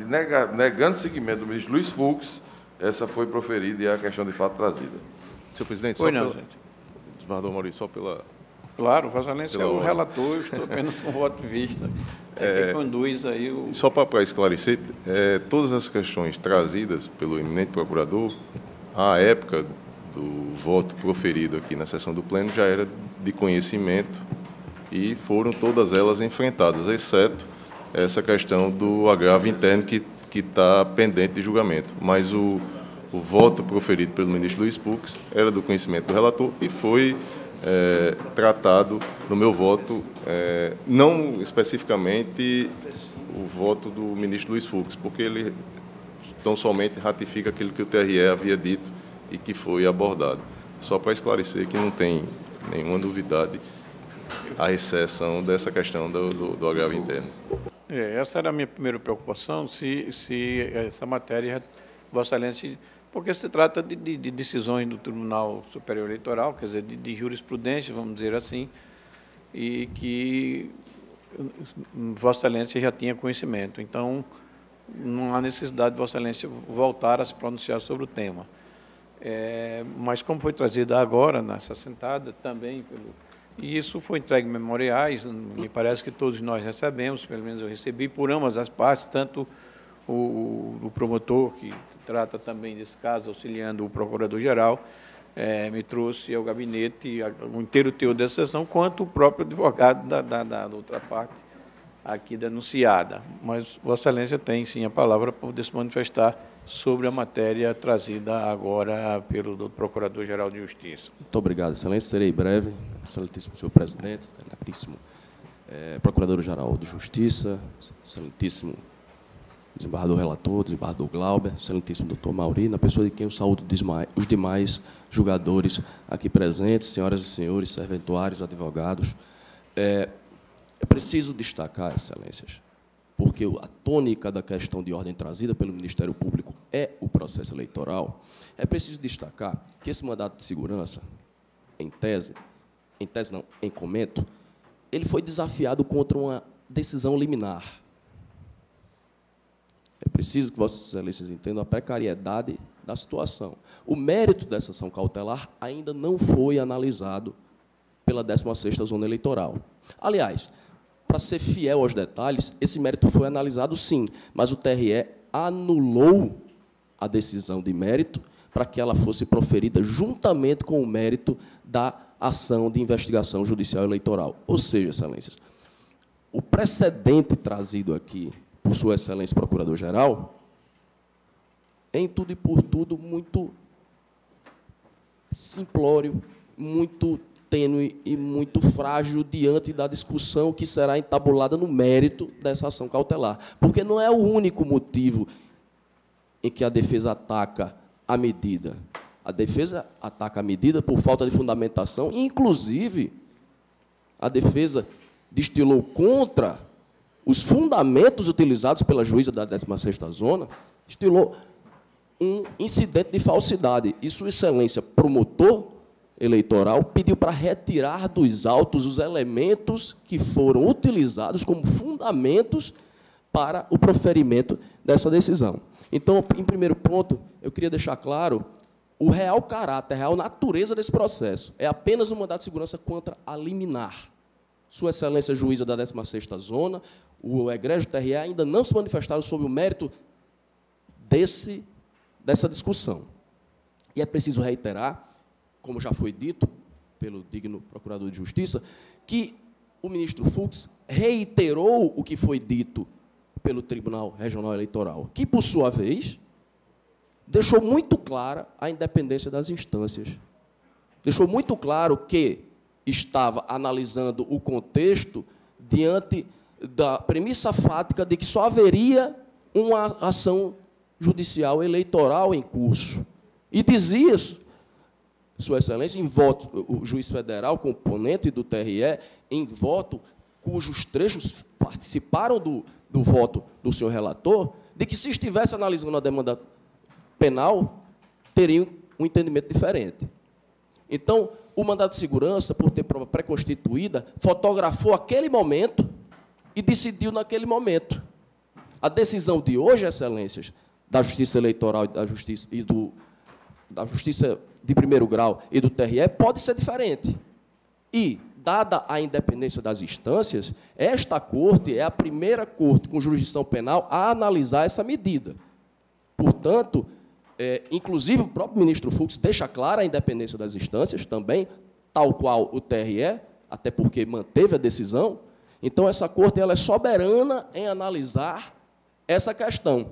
Speaker 14: negando seguimento do ministro Luiz Fux, essa foi proferida e é a questão de fato trazida.
Speaker 12: Senhor presidente, desembargador Maurício, só pela...
Speaker 8: Claro, Vossa Excelência é o relator, eu estou apenas com voto de vista. que conduz aí o...
Speaker 12: Só para esclarecer, todas as questões trazidas pelo eminente procurador, à época do voto proferido aqui na sessão do Pleno, já era de conhecimento e foram todas elas enfrentadas, exceto essa questão do agravo interno que está pendente de julgamento. Mas o voto proferido pelo ministro Luiz Fux era do conhecimento do relator e foi tratado no meu voto, não especificamente o voto do ministro Luiz Fux, porque ele tão somente ratifica aquilo que o TRE havia dito e que foi abordado. Só para esclarecer que não tem nenhuma novidade, à exceção dessa questão do agravo interno.
Speaker 8: Essa era a minha primeira preocupação, se essa matéria, Vossa Excelência, porque se trata de decisões do Tribunal Superior Eleitoral, quer dizer, de jurisprudência, vamos dizer assim, e que Vossa Excelência já tinha conhecimento. Então, não há necessidade de Vossa Excelência voltar a se pronunciar sobre o tema. Mas como foi trazida agora, nessa sentada, também, e isso foi entregue em memoriais, me parece que todos nós recebemos, pelo menos eu recebi, por ambas as partes, tanto o promotor, que trata também desse caso, auxiliando o procurador-geral, me trouxe ao gabinete o inteiro teor dessa sessão, quanto o próprio advogado da outra parte aqui denunciada. Mas Vossa Excelência tem, sim, a palavra para poder se manifestar sobre a matéria trazida agora pelo Procurador-Geral de Justiça.
Speaker 15: Muito obrigado, Excelência. Serei breve. Excelentíssimo senhor presidente, excelentíssimo Procurador-Geral de Justiça, excelentíssimo desembargador relator, desembargador Glauber, excelentíssimo doutor Mauri, na pessoa de quem eu saúdo os demais julgadores aqui presentes, senhoras e senhores, serventuários, advogados. É preciso destacar, excelências, porque a tônica da questão de ordem trazida pelo Ministério Público é o processo eleitoral, é preciso destacar que esse mandato de segurança, em comento, ele foi desafiado contra uma decisão liminar. É preciso que Vossas Excelências entendam a precariedade da situação. O mérito dessa ação cautelar ainda não foi analisado pela 16ª Zona Eleitoral. Aliás, para ser fiel aos detalhes, esse mérito foi analisado, sim, mas o TRE anulou a decisão de mérito para que ela fosse proferida juntamente com o mérito da ação de investigação judicial eleitoral. Ou seja, excelências, o precedente trazido aqui por Sua Excelência Procurador-Geral é, em tudo e por tudo, muito simplório, muito tênue e muito frágil diante da discussão que será entabulada no mérito dessa ação cautelar. Porque não é o único motivo em que a defesa ataca a medida. A defesa ataca a medida por falta de fundamentação, e, inclusive, a defesa destilou contra os fundamentos utilizados pela juíza da 16ª Zona, destilou um incidente de falsidade. E Sua Excelência, promotor eleitoral, pediu para retirar dos autos os elementos que foram utilizados como fundamentos para o proferimento dessa decisão. Então, em primeiro ponto, eu queria deixar claro o real caráter, a real natureza desse processo. É apenas um mandato de segurança contra a liminar. Sua Excelência Juíza da 16ª Zona, o egrégio TRE ainda não se manifestaram sobre o mérito dessa discussão. E é preciso reiterar, como já foi dito pelo digno Procurador de Justiça, que o ministro Fux reiterou o que foi dito pelo Tribunal Regional Eleitoral, que, por sua vez, deixou muito clara a independência das instâncias. Deixou muito claro que estava analisando o contexto diante da premissa fática de que só haveria uma ação judicial eleitoral em curso. E dizia, Sua Excelência, em voto, o juiz federal, componente do TRE, em voto cujos trechos participaram do voto do senhor relator, de que, se estivesse analisando a demanda penal, teria um entendimento diferente. Então, o mandato de segurança, por ter prova pré-constituída, fotografou aquele momento e decidiu naquele momento. A decisão de hoje, excelências, da Justiça Eleitoral da Justiça de primeiro grau e do TRE pode ser diferente. E, dada a independência das instâncias, esta corte é a primeira corte com jurisdição penal a analisar essa medida. Portanto, inclusive o próprio ministro Fux deixa clara a independência das instâncias também, tal qual o TRE, até porque manteve a decisão. Então, essa corte ela é soberana em analisar essa questão.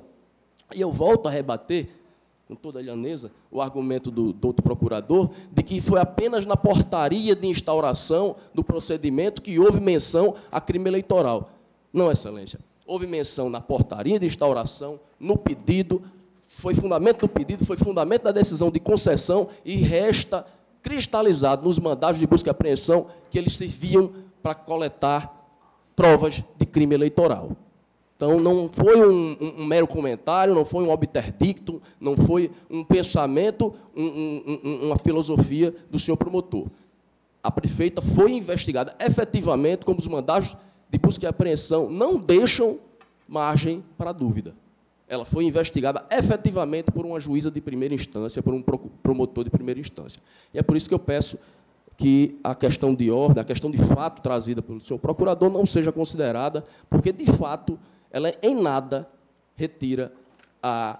Speaker 15: E eu volto a rebater, com toda a lhaneza, o argumento do doutor procurador de que foi apenas na portaria de instauração do procedimento que houve menção a crime eleitoral. Não, Excelência. Houve menção na portaria de instauração, no pedido, foi fundamento do pedido, foi fundamento da decisão de concessão e resta cristalizado nos mandados de busca e apreensão que eles serviam para coletar provas de crime eleitoral. Então, não foi um mero comentário, não foi um obter dictum, não foi um pensamento, uma filosofia do senhor promotor. A prefeita foi investigada efetivamente, como os mandados de busca e apreensão não deixam margem para dúvida. Ela foi investigada efetivamente por uma juíza de primeira instância, por um promotor de primeira instância. E é por isso que eu peço que a questão de ordem, a questão de fato trazida pelo senhor procurador não seja considerada, porque, de fato, ela em nada retira a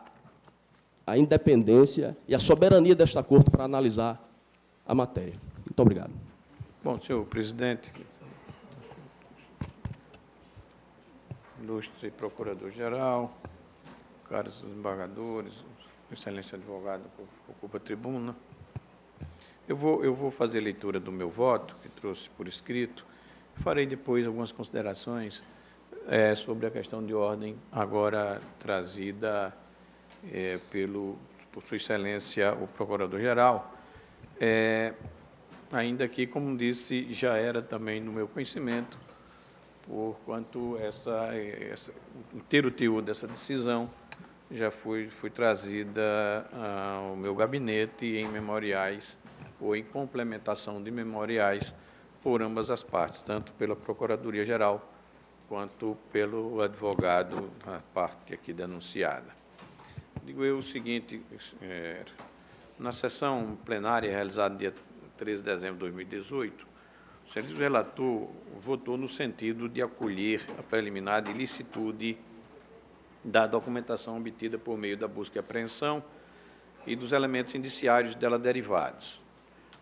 Speaker 15: independência e a soberania desta corte para analisar a matéria. Muito obrigado.
Speaker 8: Bom, senhor presidente, ilustre procurador-geral, caros desembargadores, excelência advogado que ocupa a tribuna, eu vou fazer a leitura do meu voto, que trouxe por escrito, farei depois algumas considerações sobre a questão de ordem agora trazida por Sua Excelência, o Procurador-Geral, ainda que, como disse, já era também no meu conhecimento, porquanto o inteiro teor dessa decisão já foi trazida ao meu gabinete em memoriais ou em complementação de memoriais por ambas as partes, tanto pela Procuradoria-Geral quanto pelo advogado, a parte aqui denunciada. Digo eu o seguinte, na sessão plenária realizada dia 13 de dezembro de 2018, o senhor relator votou no sentido de acolher a preliminar de ilicitude da documentação obtida por meio da busca e apreensão e dos elementos indiciários dela derivados.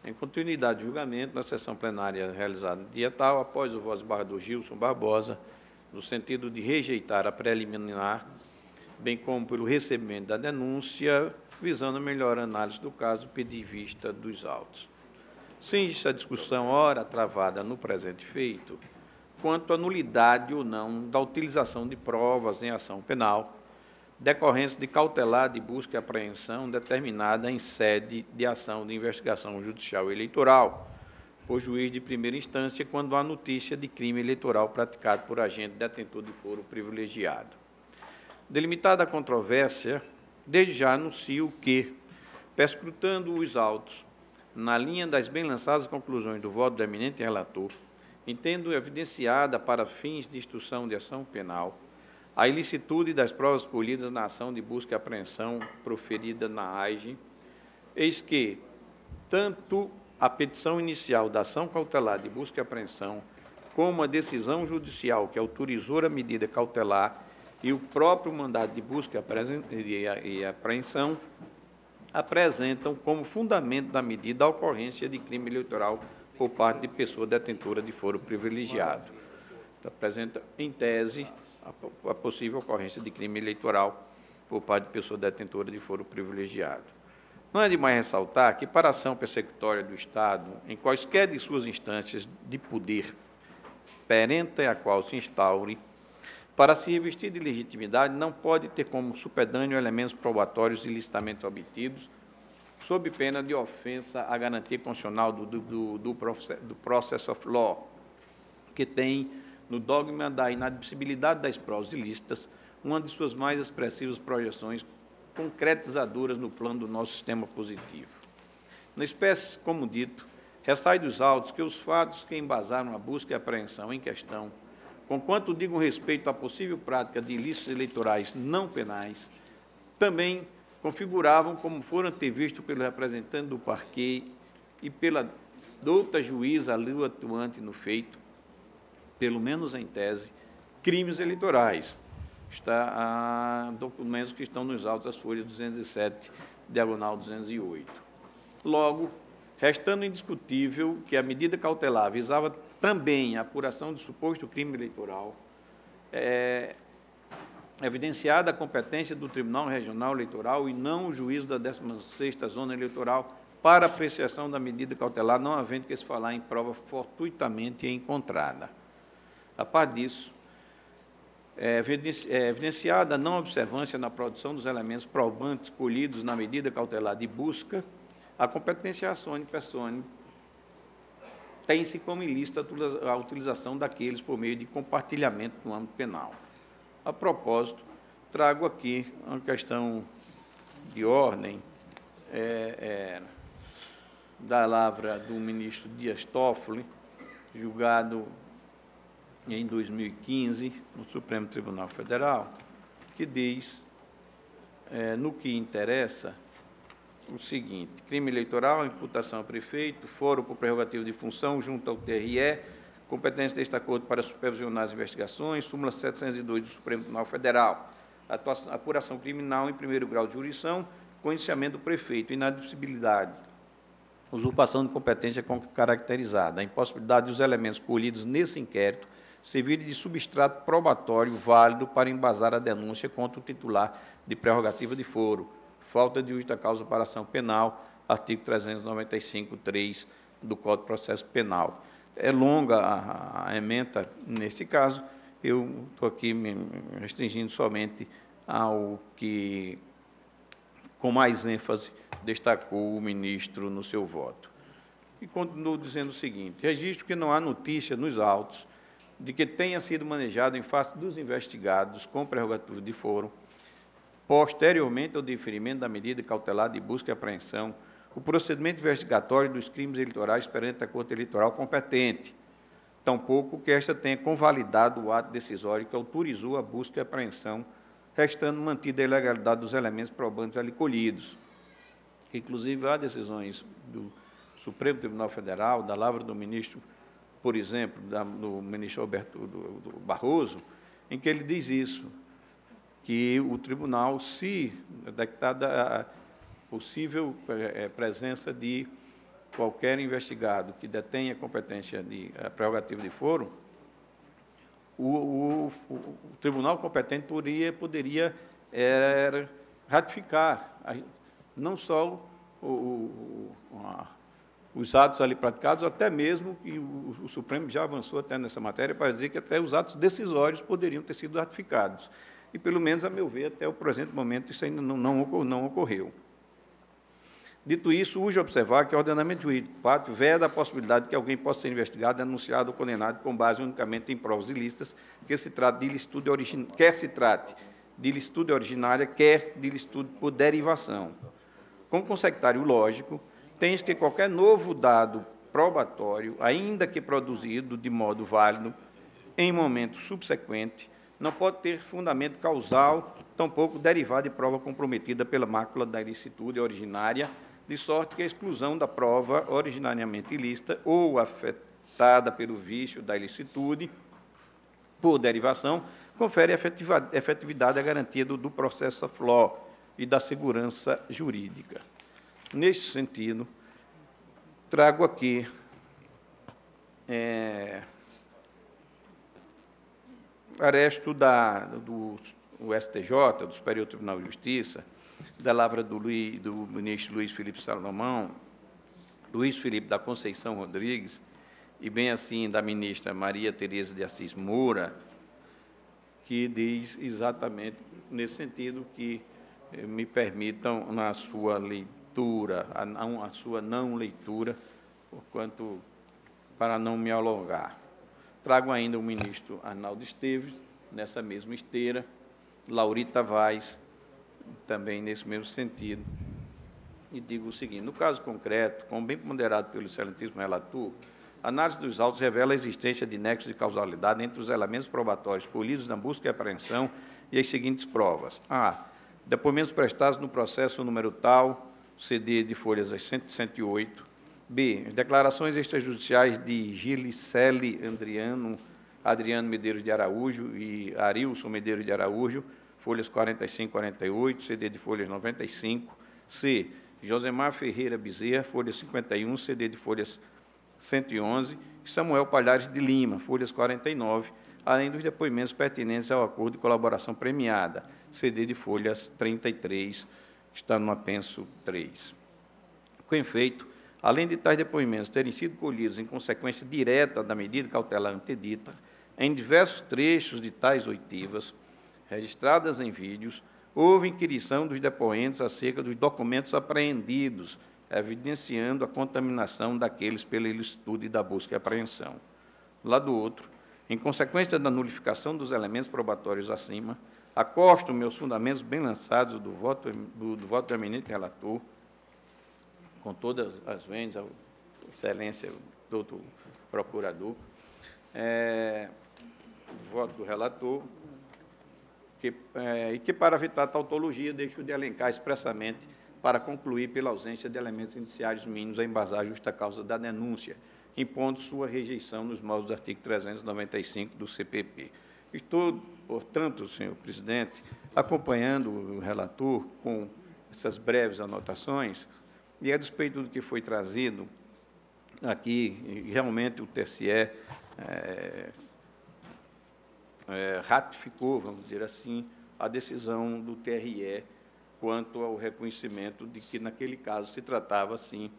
Speaker 8: Em continuidade do julgamento, na sessão plenária realizada no dia tal, após o voto do desembargador Gilson Barbosa, no sentido de rejeitar a preliminar, bem como pelo recebimento da denúncia, visando a melhor análise do caso, pedir vista dos autos. Sem esta discussão, ora travada no presente feito, quanto à nulidade ou não da utilização de provas em ação penal, decorrência de cautelar de busca e apreensão determinada em sede de ação de investigação judicial eleitoral, por juiz de primeira instância, quando há notícia de crime eleitoral praticado por agente detentor de foro privilegiado. Delimitada a controvérsia, desde já anuncio que, perscrutando os autos, na linha das bem lançadas conclusões do voto do eminente relator, entendo evidenciada para fins de instrução de ação penal a ilicitude das provas colhidas na ação de busca e apreensão proferida na AIGE, eis que, tanto a petição inicial da ação cautelar de busca e apreensão, como a decisão judicial que autorizou a medida cautelar e o próprio mandado de busca e apreensão, apresentam como fundamento da medida a ocorrência de crime eleitoral por parte de pessoa detentora de foro privilegiado. Então, apresenta, em tese, a possível ocorrência de crime eleitoral por parte de pessoa detentora de foro privilegiado. Não é demais ressaltar que, para a ação persecutória do Estado, em quaisquer de suas instâncias de poder, perante a qual se instaure, para se revestir de legitimidade, não pode ter como supedâneo elementos probatórios ilicitamente obtidos, sob pena de ofensa à garantia constitucional do process of law, que tem, no dogma da inadmissibilidade das provas ilícitas, uma de suas mais expressivas projeções concretizadoras no plano do nosso sistema positivo. Na espécie, como dito, ressai dos autos que os fatos que embasaram a busca e apreensão em questão, conquanto digam respeito à possível prática de ilícitos eleitorais não penais, também configuravam, como foram antevisto pelo representante do parquet e pela de outra juíza ali atuante no feito, pelo menos em tese, crimes eleitorais. Está a documentos que estão nos autos das folhas 207, diagonal 208. Logo, restando indiscutível que a medida cautelar visava também a apuração de suposto crime eleitoral, evidenciada a competência do Tribunal Regional Eleitoral e não o juízo da 16ª Zona Eleitoral para apreciação da medida cautelar, não havendo que se falar em prova fortuitamente encontrada. A par disso, evidenciada a não observância na produção dos elementos probantes colhidos na medida cautelar de busca, a competência acione persone tem-se como ilícita a utilização daqueles por meio de compartilhamento no âmbito penal. A propósito, trago aqui uma questão de ordem da lavra do ministro Dias Toffoli, julgado em 2015 no Supremo Tribunal Federal, que diz, no que interessa, o seguinte: crime eleitoral, imputação ao prefeito, foro por prerrogativa de função junto ao TRE, competência deste acordo para supervisionar as investigações, súmula 702 do Supremo Tribunal Federal, apuração criminal em primeiro grau de jurisdição, com indiciamento do prefeito, inadmissibilidade, usurpação de competência caracterizada, a impossibilidade dos elementos colhidos nesse inquérito servirem de substrato probatório válido para embasar a denúncia contra o titular de prerrogativa de foro, falta de justa causa para ação penal, artigo 395.3 do Código de Processo Penal. É longa a ementa nesse caso, eu estou aqui me restringindo somente ao que, com mais ênfase, destacou o ministro no seu voto. E continuo dizendo o seguinte: registro que não há notícia nos autos de que tenha sido manejado em face dos investigados com prerrogativa de foro, posteriormente ao deferimento da medida cautelar de busca e apreensão, o procedimento investigatório dos crimes eleitorais perante a Corte Eleitoral competente, tampouco que esta tenha convalidado o ato decisório que autorizou a busca e apreensão, restando mantida a ilegalidade dos elementos probantes ali colhidos. Inclusive, há decisões do Supremo Tribunal Federal, da lavra do ministro, por exemplo, do ministro Alberto Barroso, em que ele diz isso, que o tribunal, se detectada a possível presença de qualquer investigado que detenha competência de prerrogativa de foro, o tribunal competente poderia ratificar não só os atos ali praticados, até mesmo que o Supremo já avançou até nessa matéria para dizer que até os atos decisórios poderiam ter sido ratificados. E, pelo menos, a meu ver, até o presente momento, isso ainda não ocorreu. Dito isso, urge observar que o ordenamento jurídico pátrio veda a possibilidade de que alguém possa ser investigado, denunciado ou condenado com base unicamente em provas ilícitas, quer se trate de ilicitude originária, quer de ilicitude por derivação. Como consecutário lógico, tens que qualquer novo dado probatório, ainda que produzido de modo válido, em momento subsequente, não pode ter fundamento causal, tampouco derivar de prova comprometida pela mácula da ilicitude originária, de sorte que a exclusão da prova originariamente ilícita ou afetada pelo vício da ilicitude por derivação confere efetividade à garantia do processo of law e da segurança jurídica. Neste sentido, trago aqui aresto do STJ, do Superior Tribunal de Justiça, da lavra do ministro Luiz Felipe Salomão, Luiz Felipe da Conceição Rodrigues, e bem assim da ministra Maria Tereza de Assis Moura, que diz exatamente nesse sentido que me permitam, na sua leitura, a sua não leitura, porquanto, para não me alongar. Trago ainda o ministro Arnaldo Esteves, nessa mesma esteira, Laurita Vaz, também nesse mesmo sentido, e digo o seguinte: no caso concreto, como bem ponderado pelo excelentíssimo relator, a análise dos autos revela a existência de nexo de causalidade entre os elementos probatórios colhidos na busca e apreensão e as seguintes provas: a. Depoimentos prestados no processo número tal, CD de folhas 108, B, as declarações extrajudiciais de Gilicele Adriano Medeiros de Araújo e Arilson Medeiros de Araújo, folhas 45 e 48, CD de folhas 95. C, Josemar Ferreira Bezerra, folha 51, CD de folhas 111, e Samuel Palhares de Lima, folhas 49, além dos depoimentos pertinentes ao acordo de colaboração premiada, CD de folhas 33, que está no apenso 3. Com efeito, além de tais depoimentos terem sido colhidos em consequência direta da medida cautelar antedita, em diversos trechos de tais oitivas, registradas em vídeos, houve inquirição dos depoentes acerca dos documentos apreendidos, evidenciando a contaminação daqueles pela ilicitude da busca e apreensão. Do lado outro, em consequência da nulificação dos elementos probatórios acima, acosto meus fundamentos bem lançados do voto do eminente relator, com todas as vênias, a excelência do doutor procurador, o voto do relator, e que, para evitar tautologia, deixo de elencar expressamente para concluir pela ausência de elementos indiciários mínimos a embasar a justa causa da denúncia, impondo sua rejeição nos moldes do artigo 395 do CPP. Estou, portanto, senhor presidente, acompanhando o relator com essas breves anotações, e a despeito do que foi trazido aqui, realmente o TSE ratificou, vamos dizer assim, a decisão do TRE quanto ao reconhecimento de que, naquele caso, se tratava, sim,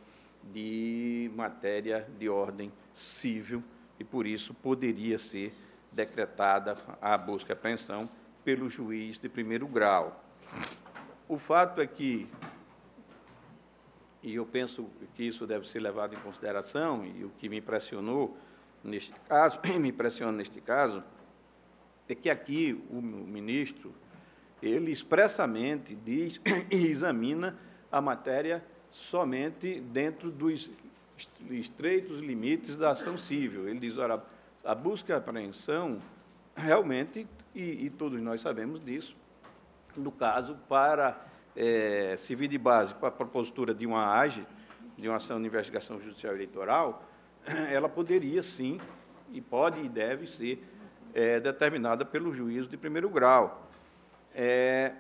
Speaker 8: de matéria de ordem civil e, por isso, poderia ser decretada a busca e apreensão pelo juiz de primeiro grau. O fato é que, e eu penso que isso deve ser levado em consideração, e o que me impressionou neste caso, me impressiona neste caso, é que aqui o ministro, ele expressamente diz e examina a matéria somente dentro dos estreitos limites da ação civil. Ele diz, ora, a busca e a apreensão, realmente, e todos nós sabemos disso, no caso, para servir de base para a propositura de uma AGE, de uma ação de investigação judicial eleitoral, ela poderia, sim, e pode e deve ser determinada pelo juízo de primeiro grau.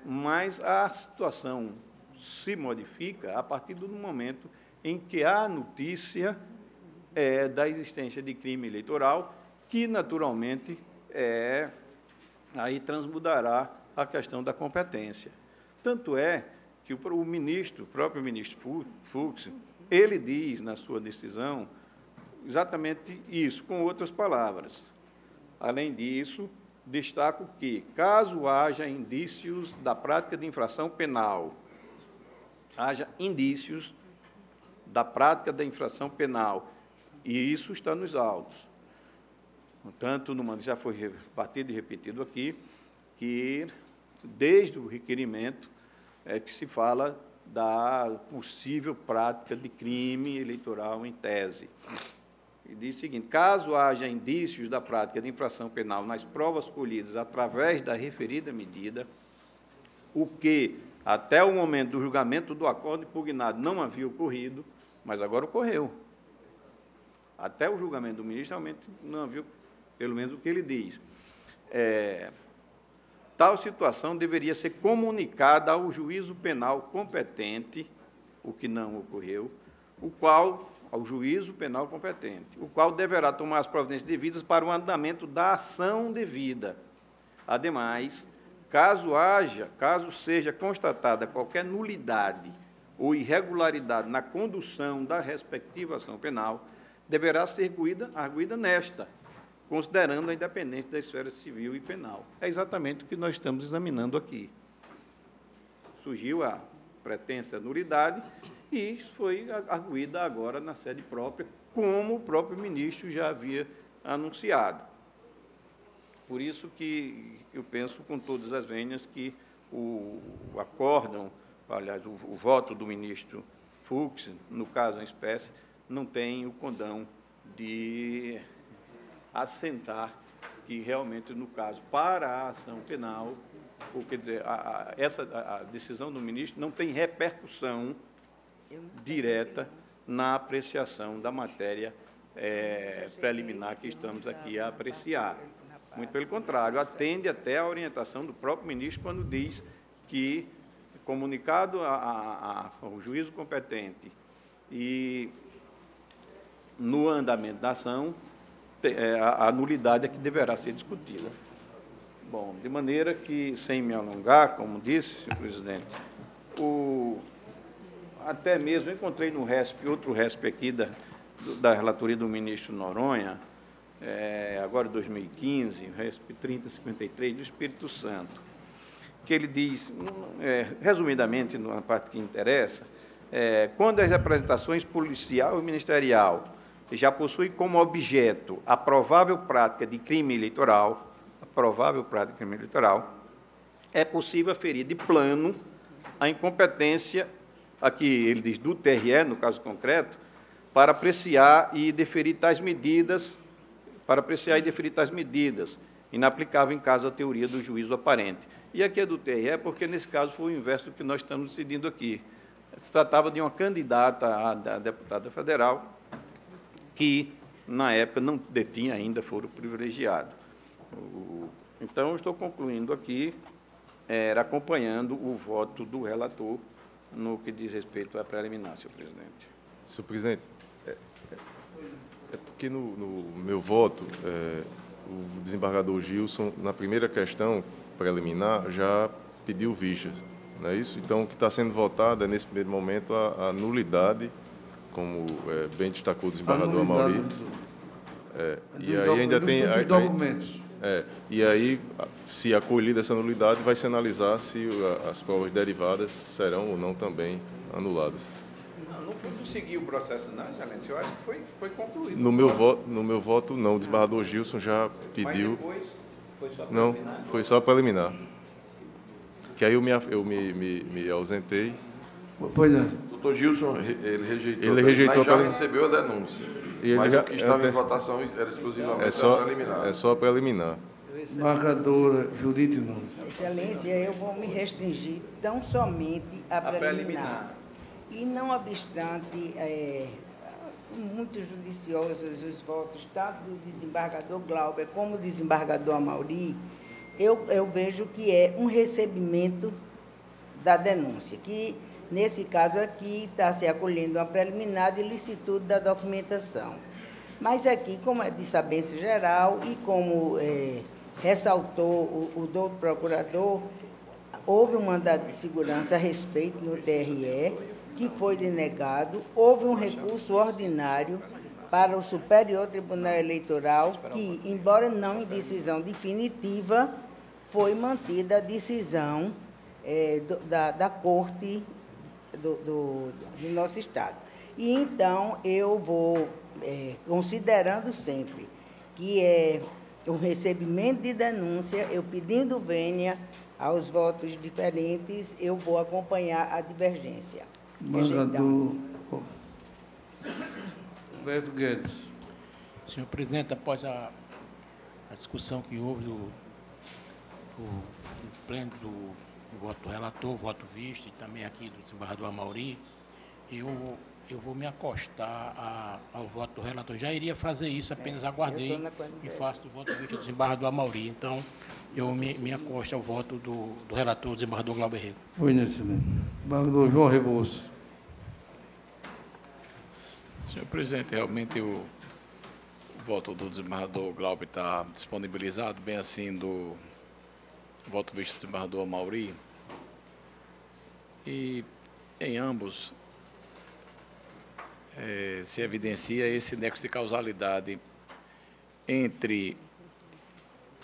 Speaker 8: Mas a situação se modifica a partir do momento em que há notícia da existência de crime eleitoral, que, naturalmente, aí transmudará a questão da competência. Tanto é que o próprio ministro Fux, ele diz na sua decisão exatamente isso, com outras palavras. Além disso, destaco que, caso haja indícios da prática de infração penal, e isso está nos autos. Portanto, já foi batido e repetido aqui, que, desde o requerimento, que se fala da possível prática de crime eleitoral em tese. E diz o seguinte, caso haja indícios da prática de infração penal nas provas colhidas através da referida medida, o que, até o momento do julgamento do acordo impugnado, não havia ocorrido, mas agora ocorreu. Até o julgamento do ministro, realmente não havia, pelo menos o que ele diz. Tal situação deveria ser comunicada ao juízo penal competente, o que não ocorreu, ao juízo penal competente, o qual deverá tomar as providências devidas para o andamento da ação devida. Ademais, caso seja constatada qualquer nulidade ou irregularidade na condução da respectiva ação penal, deverá ser arguida nesta, considerando a independência da esfera civil e penal. É exatamente o que nós estamos examinando aqui. Surgiu a pretensa nulidade e foi arguida agora na sede própria, como o próprio ministro já havia anunciado. Por isso que eu penso com todas as vênias que o acórdão, aliás, o voto do ministro Fux, no caso em espécie, não tem o condão de assentar que realmente, no caso, para a ação penal, ou, quer dizer, a decisão do ministro não tem repercussão direta na apreciação da matéria preliminar que estamos aqui a apreciar. Muito pelo contrário, atende até a orientação do próprio ministro quando diz que, comunicado ao juízo competente e no andamento da ação, a nulidade é que deverá ser discutida. Bom, de maneira que, sem me alongar, como disse, senhor presidente, até mesmo encontrei no RESP, outro RESP aqui da relatoria do ministro Noronha, agora 2015, RESP 3053, do Espírito Santo, que ele diz, resumidamente, na parte que interessa, quando as representações policial e ministerial já possuem como objeto a provável prática de crime eleitoral, é possível aferir de plano a incompetência, aqui ele diz do TRE, no caso concreto, para apreciar e deferir tais medidas, inaplicável em caso à teoria do juízo aparente. E aqui é do TRE, porque nesse caso foi o inverso do que nós estamos decidindo aqui. Se tratava de uma candidata a deputada federal que, na época, não detinha ainda foro privilegiado. Então, estou concluindo aqui, acompanhando o voto do relator no que diz respeito à preliminar, senhor presidente.
Speaker 12: Senhor presidente, porque no meu voto, o desembargador Gilson, na primeira questão preliminar, já pediu vistas, não é isso? Então, o que está sendo votado é, nesse primeiro momento, a nulidade, como bem destacou o desembargador Amaury. E aí ainda tem...
Speaker 1: documentos.
Speaker 12: E aí, se acolhida essa nulidade, vai se analisar se as provas derivadas serão ou não também anuladas.
Speaker 8: Não foi conseguir o processo, não, excelência. Eu acho que foi concluído.
Speaker 12: No meu voto, não. O desembargador Gilson já pediu...
Speaker 8: Mas depois foi só preliminar?
Speaker 12: Não, foi só preliminar. Que aí eu me ausentei.
Speaker 1: Pois não.
Speaker 14: Doutor Gilson, ele rejeitou.
Speaker 12: Mas
Speaker 14: já recebeu a denúncia. Mas o que estava em votação era exclusivamente a preliminar.
Speaker 12: É só a preliminar.
Speaker 1: Marcadora Judite Nunes.
Speaker 16: Excelência, eu vou me restringir tão somente à preliminar. E não obstante, muito judiciosos os votos, tanto do desembargador Glauber como do desembargador Amaury, eu vejo que é um recebimento da denúncia, que, nesse caso aqui, está se acolhendo uma preliminar de licitude da documentação. Mas aqui, como é de sabência geral e como ressaltou o doutor procurador, houve um mandado de segurança a respeito no TRE, que foi denegado, houve um recurso ordinário para o Superior Tribunal Eleitoral, que, embora não em decisão definitiva, foi mantida a decisão da Corte do nosso Estado. E, então, eu vou, considerando sempre que é um recebimento de denúncia, eu pedindo vênia aos votos diferentes, eu vou acompanhar a divergência.
Speaker 1: Desembargador Roberto Guedes.
Speaker 11: Senhor presidente, após a discussão que houve do pleno do voto do relator, voto visto, e também aqui do desembargador Amaury, eu vou me acostar ao voto do relator. Já iria fazer isso, apenas aguardei e faço o voto visto do desembargador Amaury. Então, eu me acosto ao voto do relator, desembargador Glauber Rego.
Speaker 1: Muito excelente. Desembargador João Rebouças.
Speaker 9: Senhor presidente, realmente o voto do desembargador Glauber está disponibilizado, bem assim do voto visto do desembargador Amaury. E em ambos se evidencia esse nexo de causalidade entre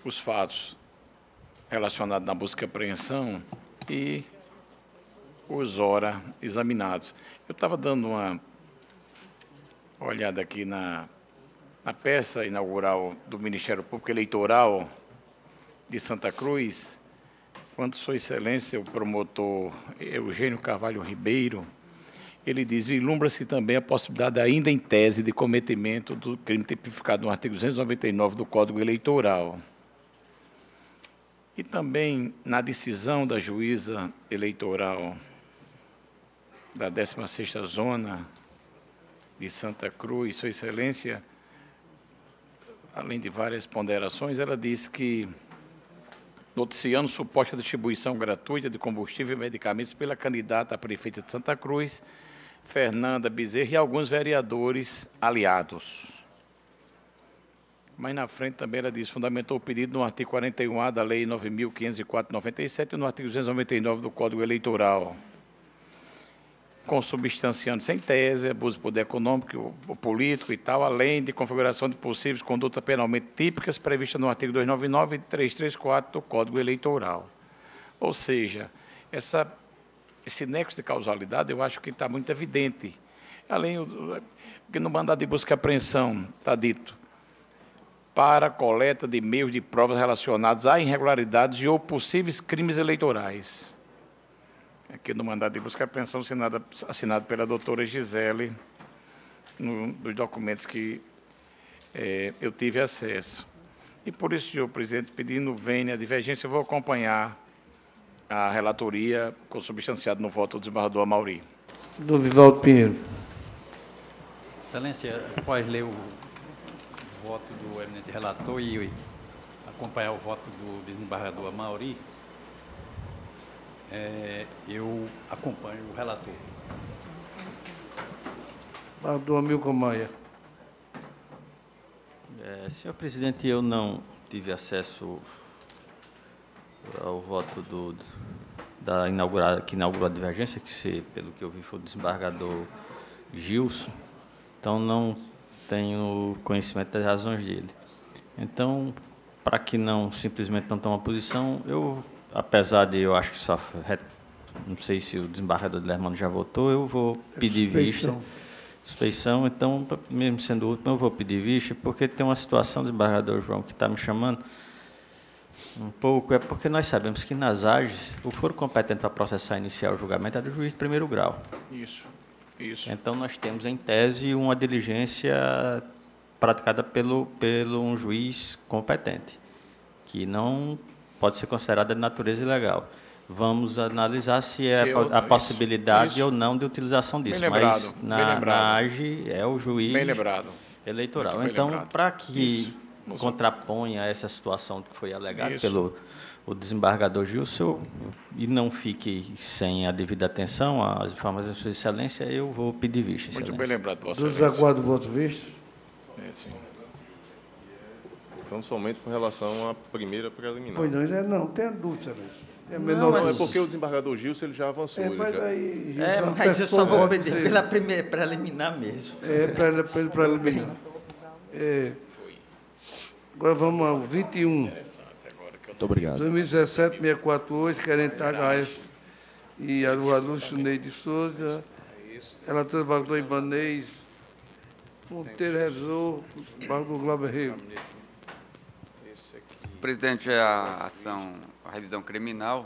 Speaker 9: os fatos relacionados na busca e apreensão e os ora examinados. Eu estava dando uma olhada aqui na peça inaugural do Ministério Público Eleitoral de Santa Cruz, quando Sua Excelência, o promotor Eugênio Carvalho Ribeiro, ele diz: vislumbra-se também a possibilidade, ainda em tese, de cometimento do crime tipificado no artigo 299 do Código Eleitoral. E também na decisão da juíza eleitoral da 16ª Zona, de Santa Cruz, Sua Excelência, além de várias ponderações, ela disse que, noticiando suposta distribuição gratuita de combustível e medicamentos pela candidata a prefeita de Santa Cruz, Fernanda Bezerra, e alguns vereadores aliados. Mas na frente também ela diz, fundamentou o pedido no artigo 41A da Lei 9.504/97 e no artigo 299 do Código Eleitoral, consubstanciando sem tese, abuso de poder econômico ou político e tal, além de configuração de possíveis condutas penalmente típicas previstas no artigo 299 e 334 do Código Eleitoral. Ou seja, esse nexo de causalidade eu acho que está muito evidente. Além, que no mandado de busca e apreensão está dito, para coleta de meios de provas relacionados a irregularidades e ou possíveis crimes eleitorais. Aqui no mandado de busca e apreensão assinado pela doutora Gisele, dos documentos que eu tive acesso. E por isso, senhor presidente, pedindo vênia a divergência, eu vou acompanhar a relatoria consubstanciada no voto do desembargador Amaury.
Speaker 1: Do Vivaldo Pinheiro.
Speaker 2: Excelência, após ler o voto do eminente relator e acompanhar o voto do desembargador Amaury, eu acompanho o relator.
Speaker 1: Do Amilcar Maia.
Speaker 13: Senhor presidente, eu não tive acesso ao voto que inaugurou a divergência, pelo que eu vi, foi o desembargador Gilson, então não tenho conhecimento das razões dele. Então, para que não simplesmente não tome uma posição, apesar de eu acho que só, não sei se o desembargador de Lermano já votou, eu vou pedir vista. Suspeição, então, mesmo sendo o último, eu vou pedir vista, porque tem uma situação, desembargador João, que está me chamando um pouco, é porque nós sabemos que nas AGES, o foro competente para processar e iniciar o julgamento é do juiz de primeiro grau.
Speaker 9: Isso.
Speaker 13: Então, nós temos, em tese, uma diligência praticada pelo um juiz competente, que não pode ser considerada de natureza ilegal. Vamos analisar se é a possibilidade ou não de utilização disso. Mas na AGE é o juiz eleitoral. Então, para que contraponha essa situação que foi alegada pelo desembargador Gilson e não fique sem a devida atenção às informações de Sua Excelência, eu vou pedir vista.
Speaker 9: Muito bem lembrado, Vossa Excelência.
Speaker 1: Dos aguardo voto visto?
Speaker 12: Sim. Então, somente com relação à primeira preliminar.
Speaker 1: Pois não tem dúvida, Excelência.
Speaker 12: Não, é porque o desembargador Gilson ele já avançou.
Speaker 13: Mas eu só vou pedir pela primeira preliminar mesmo.
Speaker 1: Pela preliminar. Agora vamos ao 21.
Speaker 15: Muito obrigado.
Speaker 1: 2017-648, querendo HF e advogado Ney de Souza, relator Bagdor Ibanez, Monteiro Rezou, Bagdor Glauber Rego.
Speaker 6: Presidente, a revisão criminal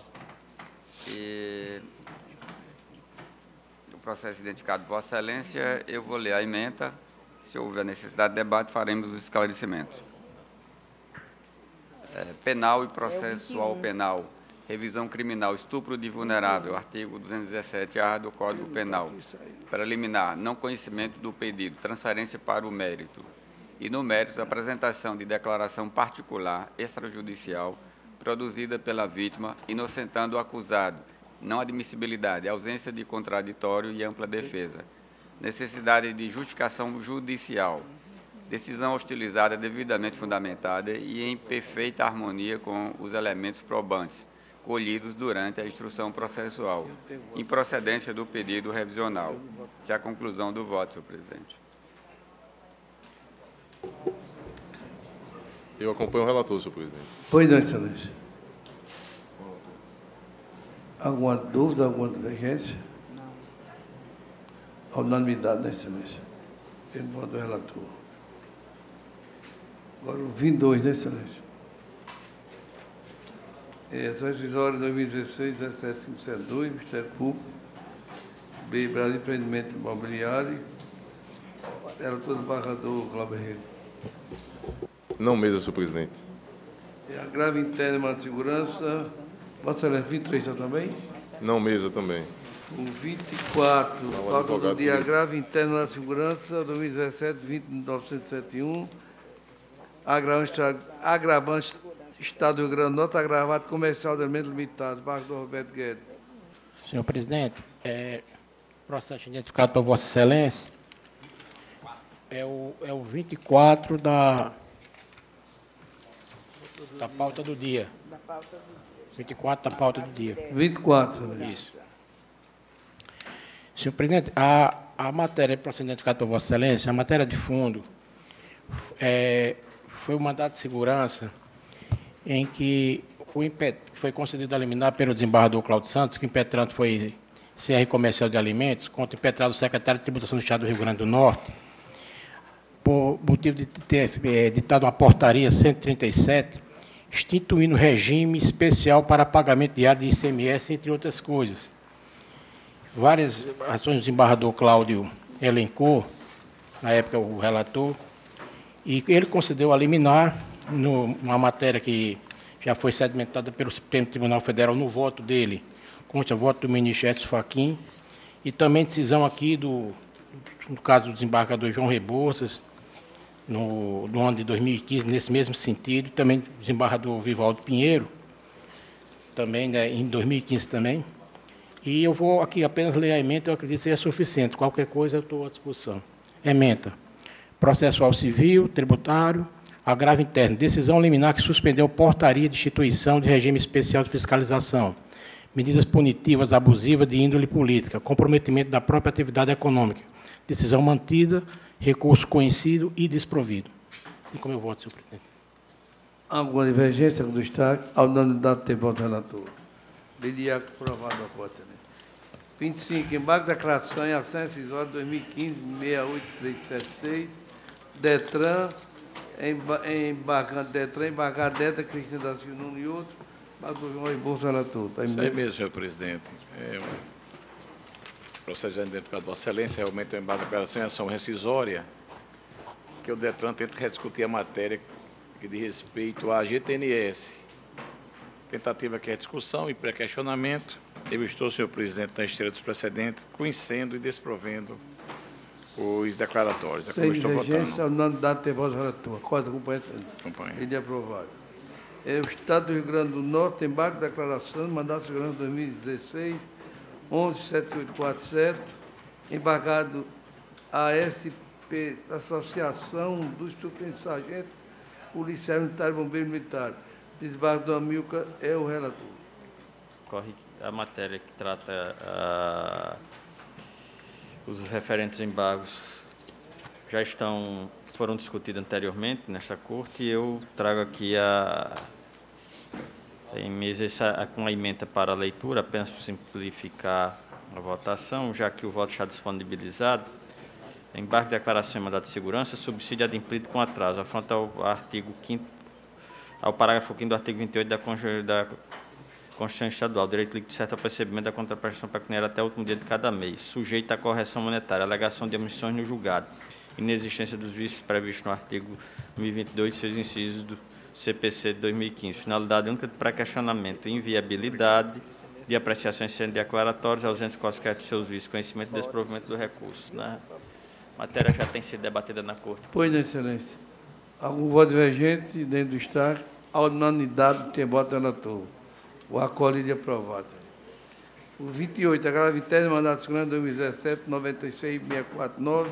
Speaker 6: e o processo identificado por Vossa Excelência, eu vou ler a ementa. Se houver necessidade de debate, faremos os esclarecimentos. Penal e processual penal. Revisão criminal, estupro de vulnerável, artigo 217-A do Código Penal. Preliminar, não conhecimento do pedido, transferência para o mérito. E no mérito, apresentação de declaração particular extrajudicial produzida pela vítima, inocentando o acusado, não admissibilidade, ausência de contraditório e ampla defesa. Necessidade de justificação judicial. Decisão hostilizada devidamente fundamentada e em perfeita harmonia com os elementos probantes colhidos durante a instrução processual, improcedência do pedido revisional. Essa é a conclusão do voto, senhor presidente.
Speaker 12: Eu acompanho o relator, senhor presidente.
Speaker 1: Pois não, Excelência. Alguma dúvida, alguma divergência? Não. A unanimidade, né, Excelência? Pelo voto do relator. Agora o 22, né, Excelência? Decisória 2016-17572, Ministério Público, B, Brasil Empreendimento Imobiliário, relator do embargador Glauber Rego.
Speaker 12: Não mesa, senhor presidente.
Speaker 1: Agravo interno de segurança. Vossa Excelência, 23 já também?
Speaker 12: Não mesa também.
Speaker 1: O 24, pauta do dia agravo interno da segurança, 2017-20.971, agravante Estado do Rio Grande do Norte, agravado comercial de alimentos limitados, barco do Roberto Guedes.
Speaker 11: Senhor presidente, processo identificado por Vossa Excelência é o 24 da pauta do dia. 24 da pauta do dia.
Speaker 1: 24, né?
Speaker 11: Isso. Senhor presidente, a matéria procedente identificada por Vossa Excelência, a matéria de fundo, foi o mandato de segurança em que foi concedido a liminar pelo desembargador Cláudio Santos, que o impetrante foi CR Comercial de Alimentos, contra o impetrado secretário de Tributação do Estado do Rio Grande do Norte, por motivo de ter editado uma portaria 137, instituindo regime especial para pagamento diário de ICMS, entre outras coisas. Várias ações do desembargador Cláudio elencou, na época o relator, e ele concedeu a liminar numa matéria que já foi sedimentada pelo Supremo Tribunal Federal no voto dele, contra o voto do ministro Edson Fachin, e também decisão aqui no caso do desembargador João Rebouças, no ano de 2015, nesse mesmo sentido, e também do desembargador Vivaldo Pinheiro, também, né, em 2015 também. E eu vou aqui apenas ler a ementa, eu acredito que seja suficiente. Qualquer coisa eu estou à disposição. Ementa. Processual civil, tributário, agravo interno. Decisão liminar que suspendeu portaria de instituição de regime especial de fiscalização. Medidas punitivas abusivas de índole política. Comprometimento da própria atividade econômica. Decisão mantida, recurso conhecido e desprovido. Assim como eu voto, senhor presidente.
Speaker 1: Alguma divergência com o destaque? Ao unanimidade tem voto relator. Beliac, aprovado a cota. 25, embargo da declaração em ação incisória 2015-68376, DETRAN, embargado DETA, Cristina da Silva Nuno e outros, embargo do João Rebouças, relator.
Speaker 9: Isso aí mesmo, senhor presidente. Procedimento identificado de Vossa Excelência, realmente o embargo da declaração em ação rescisória, que o DETRAN tenta rediscutir a matéria que diz respeito à GTNS. Tentativa que é discussão e pré-questionamento. Eu estou, senhor presidente, na esteira dos precedentes, conhecendo e desprovendo os declaratórios. É como eu estou votando.
Speaker 1: A unanimidade tem voto relator. Acorda, acompanha. Ele é aprovado. O Estado do Rio Grande do Norte, embargo de declaração, mandato de segurança 2016, 117847, embargado ASP, Associação dos Suplentes Sargentos, Policiais Militares e Bombeiros Militares. Desembargador Amilcar é o relator.
Speaker 13: Corre a matéria que trata os referentes embargos já foram discutidos anteriormente nesta corte, e eu trago aqui em mesa com a ementa para a leitura, apenas para simplificar a votação, já que o voto está disponibilizado. Embargo de declaração e mandado de segurança, subsídio adimplido com atraso, afronta ao artigo 5º, ao parágrafo 5º do artigo 28 da Constituição Estadual, direito líquido certo ao percebimento da contraprestação pecuniária até o último dia de cada mês, sujeita à correção monetária, alegação de omissões no julgado, inexistência dos vícios previstos no artigo 1022, seus incisos do CPC de 2015, finalidade única de pré-questionamento, inviabilidade de apreciações sendo declaratórias, ausentes quaisquer de seus vícios, conhecimento e desprovimento do recurso. A matéria já tem sido debatida na Corte.
Speaker 1: Pois, Excelência. Algum voto divergente dentro do Estado? A unanimidade tem voto relator. O acordo é aprovado. O 28, agravo interno, mandato de segurança 2017, 96649,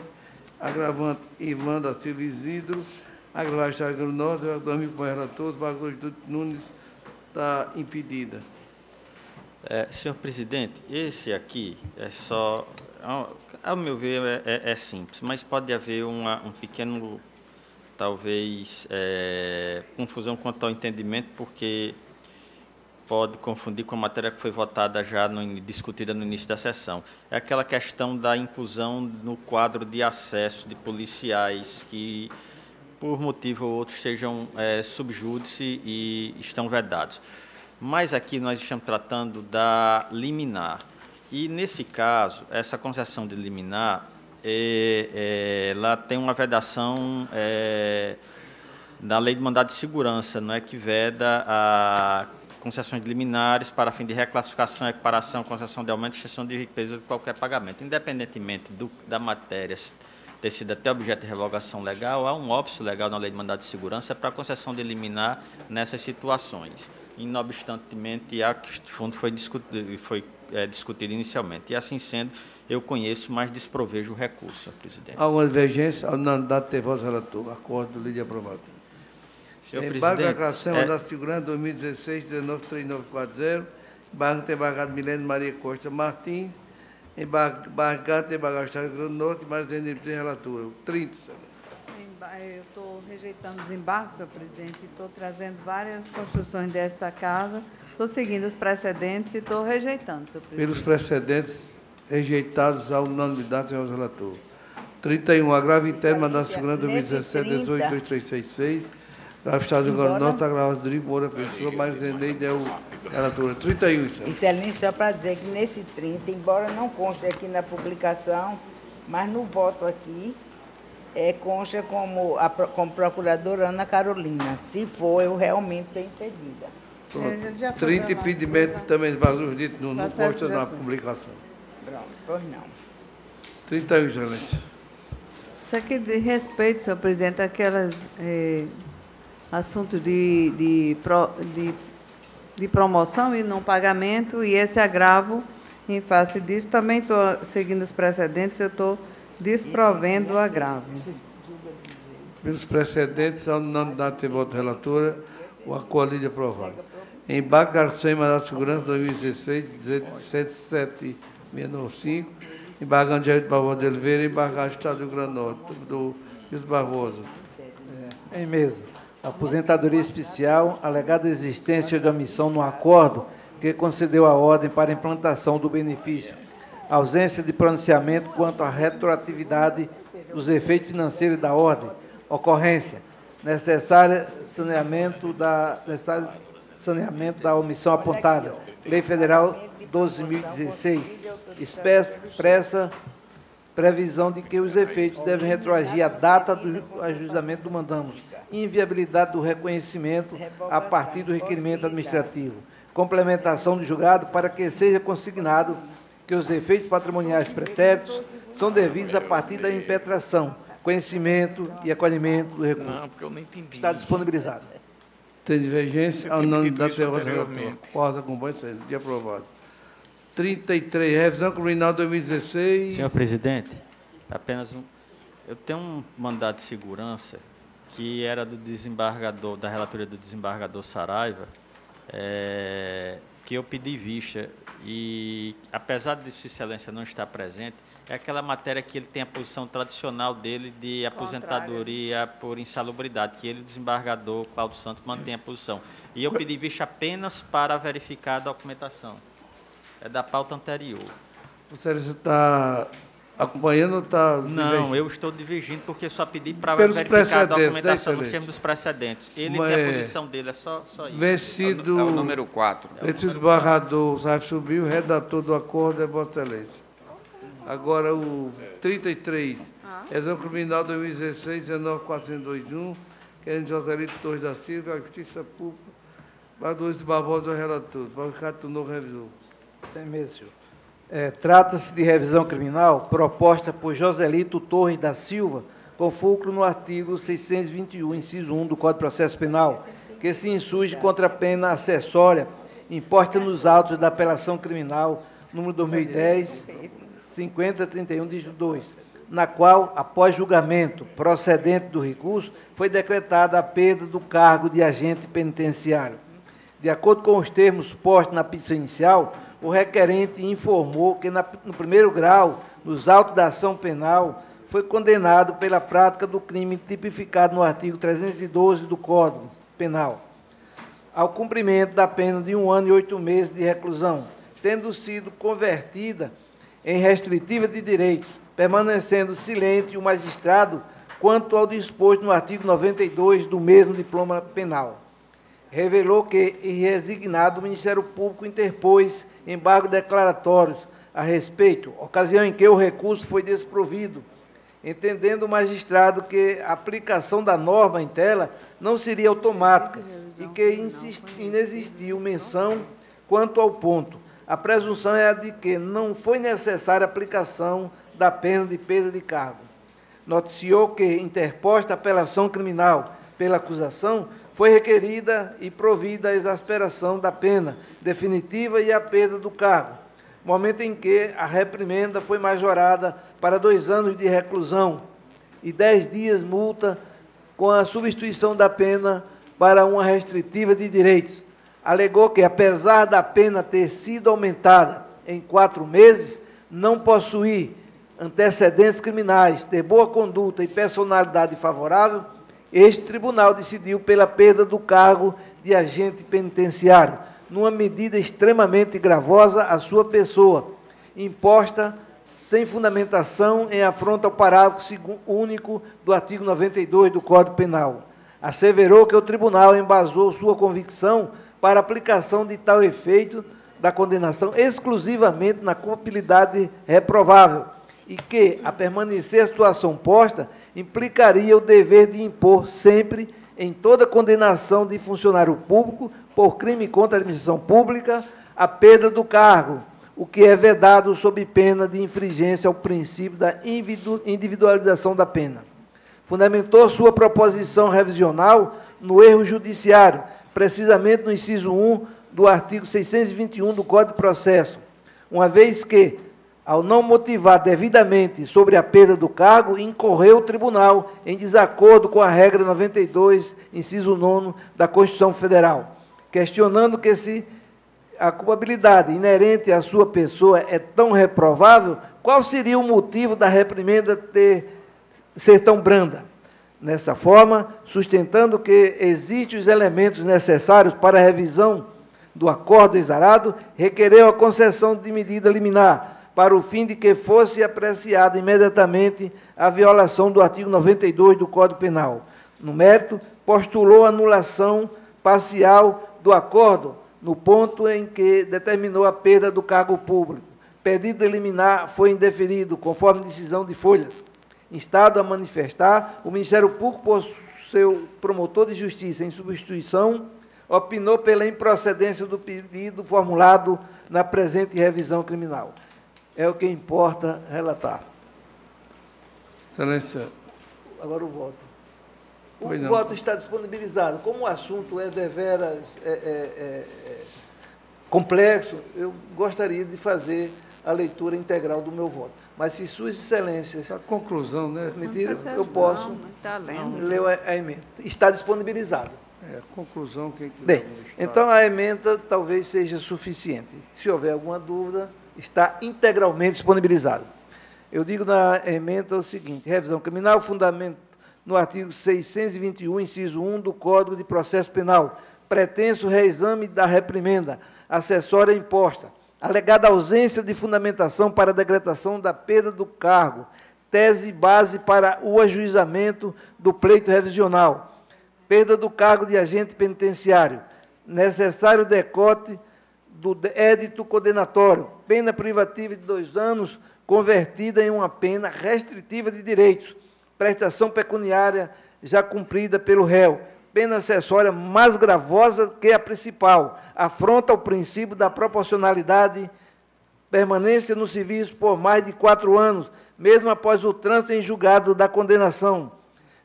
Speaker 1: agravante Ivan da Silva Isidro, agravante Estado do Rio Grande do Norte, agravante amigo com o relator, os bagulhos do Nunes está impedida.
Speaker 13: Senhor presidente, esse aqui é só, ao meu ver, é simples, mas pode haver um pequeno, talvez, confusão quanto ao entendimento, porque pode confundir com a matéria que foi votada já, discutida no início da sessão. É aquela questão da inclusão no quadro de acesso de policiais que, por motivo ou outro, estejam subjúdice e estão vedados. Mas aqui nós estamos tratando da liminar. E, nesse caso, essa concessão de liminar, ela tem uma vedação da Lei de Mandado de Segurança, não é que veda concessões de liminares para fim de reclassificação, equiparação, concessão de aumento e extinção de riqueza de qualquer pagamento. Independentemente da matéria ter sido até objeto de revogação legal, há um óbice legal na Lei de Mandado de Segurança para a concessão de liminar nessas situações. Inobstantemente, a fundo foi discutido inicialmente. E, assim sendo, eu conheço, mas desprovejo o recurso, senhor presidente.
Speaker 1: Há uma divergência, a unanimidade tem voz relator. Acordo, lei de aprovado.
Speaker 13: Senhor
Speaker 1: embargo da
Speaker 13: presidente,
Speaker 1: Câmara da Segurança 2016-193940, embargante embargado Milene Maria Costa Martins, embargante embargado Estado do Rio Grande do Norte, mais relator. 30, senhor.
Speaker 7: Eu estou rejeitando os embargos, senhor presidente, estou trazendo várias construções desta casa, estou seguindo os precedentes e estou rejeitando, senhor presidente.
Speaker 1: Pelos precedentes rejeitados à unanimidade, senhor relator. 31, agravo interno, mandado de segurança 2017-18-2366, agravo Estado do Rio Grande do Norte, agravo Rodrigo Moura Pessoa, mais Eneide é o relator. 31, senhor.
Speaker 16: Excelência, só para dizer que nesse 30, embora não conste aqui na publicação, mas no voto aqui, consta como procuradora Ana Carolina. Se for, eu realmente estou impedida.
Speaker 1: 30 impedimento também vazio dito, não consta na publicação.
Speaker 16: Pronto, pois não.
Speaker 1: 31, excelência.
Speaker 7: Isso aqui de respeito, senhor presidente, aquelas assuntos de promoção e não pagamento, e esse agravo em face disso. Também estou seguindo os precedentes, eu estou desprovendo o agravo.
Speaker 1: Pelos precedentes, a unanimidade tem voto relatora, o acordo de aprovado. Embarcação em mandado de segurança 2016, 17765, embargando de Jair Barbosa de Oliveira, embargado Estado do Rio Grande do Norte, do Luiz Barbosa.
Speaker 10: Em mesa. Aposentadoria especial, alegada existência de omissão no acordo que concedeu a ordem para a implantação do benefício. Ausência de pronunciamento quanto à retroatividade dos efeitos financeiros da ordem. Ocorrência. Necessário saneamento da omissão apontada. Lei Federal 12.016. Expressa previsão de que os efeitos devem retroagir à data do ajuizamento do mandamos. Inviabilidade do reconhecimento a partir do requerimento administrativo. Complementação do julgado para que seja consignado que os efeitos patrimoniais pretéritos são devidos a partir da impetração, conhecimento e acolhimento do recurso.
Speaker 9: Não, porque eu não entendi.
Speaker 10: Está disponibilizado.
Speaker 1: Tem divergência? A unanimidade tem voto relator. Acordo, acompanha isso aí. De aprovado. 33, revisão criminal 2016.
Speaker 13: Senhor presidente, apenas eu tenho um mandado de segurança que era do desembargador, da relatoria do desembargador Saraiva, que eu pedi vista, e apesar de Sua Excelência não estar presente, é aquela matéria que ele tem a posição tradicional dele de aposentadoria por insalubridade, que ele, o desembargador Cláudio Santos, mantém a posição. E eu pedi vista apenas para verificar a documentação. É da pauta anterior.
Speaker 1: Você está acompanhando ou está...
Speaker 13: Não, eu estou divergindo porque só pedi para verificar a documentação nos termos dos precedentes. Ele tem a posição dele, é só isso.
Speaker 1: Vencido...
Speaker 6: É o número 4.
Speaker 1: Vencido barrador, Saif subiu, redator do acordo é Vossa Excelência. Agora o 33, revisão criminal 2016, 19421, querendo Joselito Torres da Silva, a Justiça Pública, Bardoso Barbosa, o relator. Para ficar no novo revisor.
Speaker 10: Tem mesmo, senhor. Trata-se de revisão criminal proposta por Joselito Torres da Silva, com fulcro no artigo 621, inciso 1 do Código de Processo Penal, que se insurge contra a pena acessória imposta nos autos da apelação criminal número 2010, 5031, dígito 2, na qual, após julgamento procedente do recurso, foi decretada a perda do cargo de agente penitenciário. De acordo com os termos postos na petição inicial, o requerente informou que, no primeiro grau, nos autos da ação penal, foi condenado pela prática do crime tipificado no artigo 312 do Código Penal, ao cumprimento da pena de 1 ano e 8 meses de reclusão, tendo sido convertida em restritiva de direitos, permanecendo silente o magistrado quanto ao disposto no artigo 92 do mesmo diploma penal. Revelou que, resignado, o Ministério Público interpôs embargo declaratórios a respeito, ocasião em que o recurso foi desprovido, entendendo o magistrado que a aplicação da norma em tela não seria automática, e que inexistiu menção quanto ao ponto. A presunção é a de que não foi necessária a aplicação da pena de perda de cargo. Noticiou que, interposta a apelação criminal pela acusação, foi requerida e provida a exasperação da pena definitiva e a perda do cargo, momento em que a reprimenda foi majorada para 2 anos de reclusão e 10 dias multa, com a substituição da pena para uma restritiva de direitos. Alegou que, apesar da pena ter sido aumentada em 4 meses, não possuir antecedentes criminais, ter boa conduta e personalidade favorável, este tribunal decidiu pela perda do cargo de agente penitenciário, numa medida extremamente gravosa à sua pessoa, imposta sem fundamentação em afronta ao parágrafo único do artigo 92 do Código Penal. Asseverou que o tribunal embasou sua convicção para aplicação de tal efeito da condenação exclusivamente na culpabilidade reprovável e que, a permanecer a situação posta, implicaria o dever de impor sempre, em toda condenação de funcionário público por crime contra a administração pública, a perda do cargo, o que é vedado sob pena de infringência ao princípio da individualização da pena. Fundamentou sua proposição revisional no erro judiciário, precisamente no inciso 1 do artigo 621 do Código de Processo, uma vez que, ao não motivar devidamente sobre a perda do cargo, incorreu o tribunal em desacordo com a regra 92, inciso 9 da Constituição Federal, questionando que se a culpabilidade inerente à sua pessoa é tão reprovável, qual seria o motivo da reprimenda ser tão branda? Nessa forma, sustentando que existem os elementos necessários para a revisão do acordo exarado, requereu a concessão de medida liminar, para o fim de que fosse apreciada imediatamente a violação do artigo 92 do Código Penal. No mérito, postulou anulação parcial do acordo, no ponto em que determinou a perda do cargo público. Pedido de liminar foi indeferido, conforme decisão de folha. Instado a manifestar, o Ministério Público, por seu promotor de justiça em substituição, opinou pela improcedência do pedido formulado na presente revisão criminal. É o que importa relatar.
Speaker 1: Excelência.
Speaker 10: Agora o voto. O voto está disponibilizado. Como o assunto é deveras complexo, eu gostaria de fazer a leitura integral do meu voto. Mas se Suas Excelências...
Speaker 1: A conclusão, né?
Speaker 10: Permitirem, eu posso ler a emenda. Está disponibilizado.
Speaker 1: A conclusão... Quem quiser.
Speaker 10: Bem, então a emenda talvez seja suficiente. Se houver alguma dúvida, está integralmente disponibilizado. Eu digo na emenda o seguinte: revisão criminal, fundamento no artigo 621, inciso 1 do Código de Processo Penal, pretenso reexame da reprimenda acessória imposta, alegada ausência de fundamentação para a decretação da perda do cargo, tese base para o ajuizamento do pleito revisional, perda do cargo de agente penitenciário, necessário decote do édito condenatório, pena privativa de 2 anos, convertida em uma pena restritiva de direitos, prestação pecuniária já cumprida pelo réu, pena acessória mais gravosa que a principal, afronta ao princípio da proporcionalidade, permanência no serviço por mais de 4 anos, mesmo após o trânsito em julgado da condenação,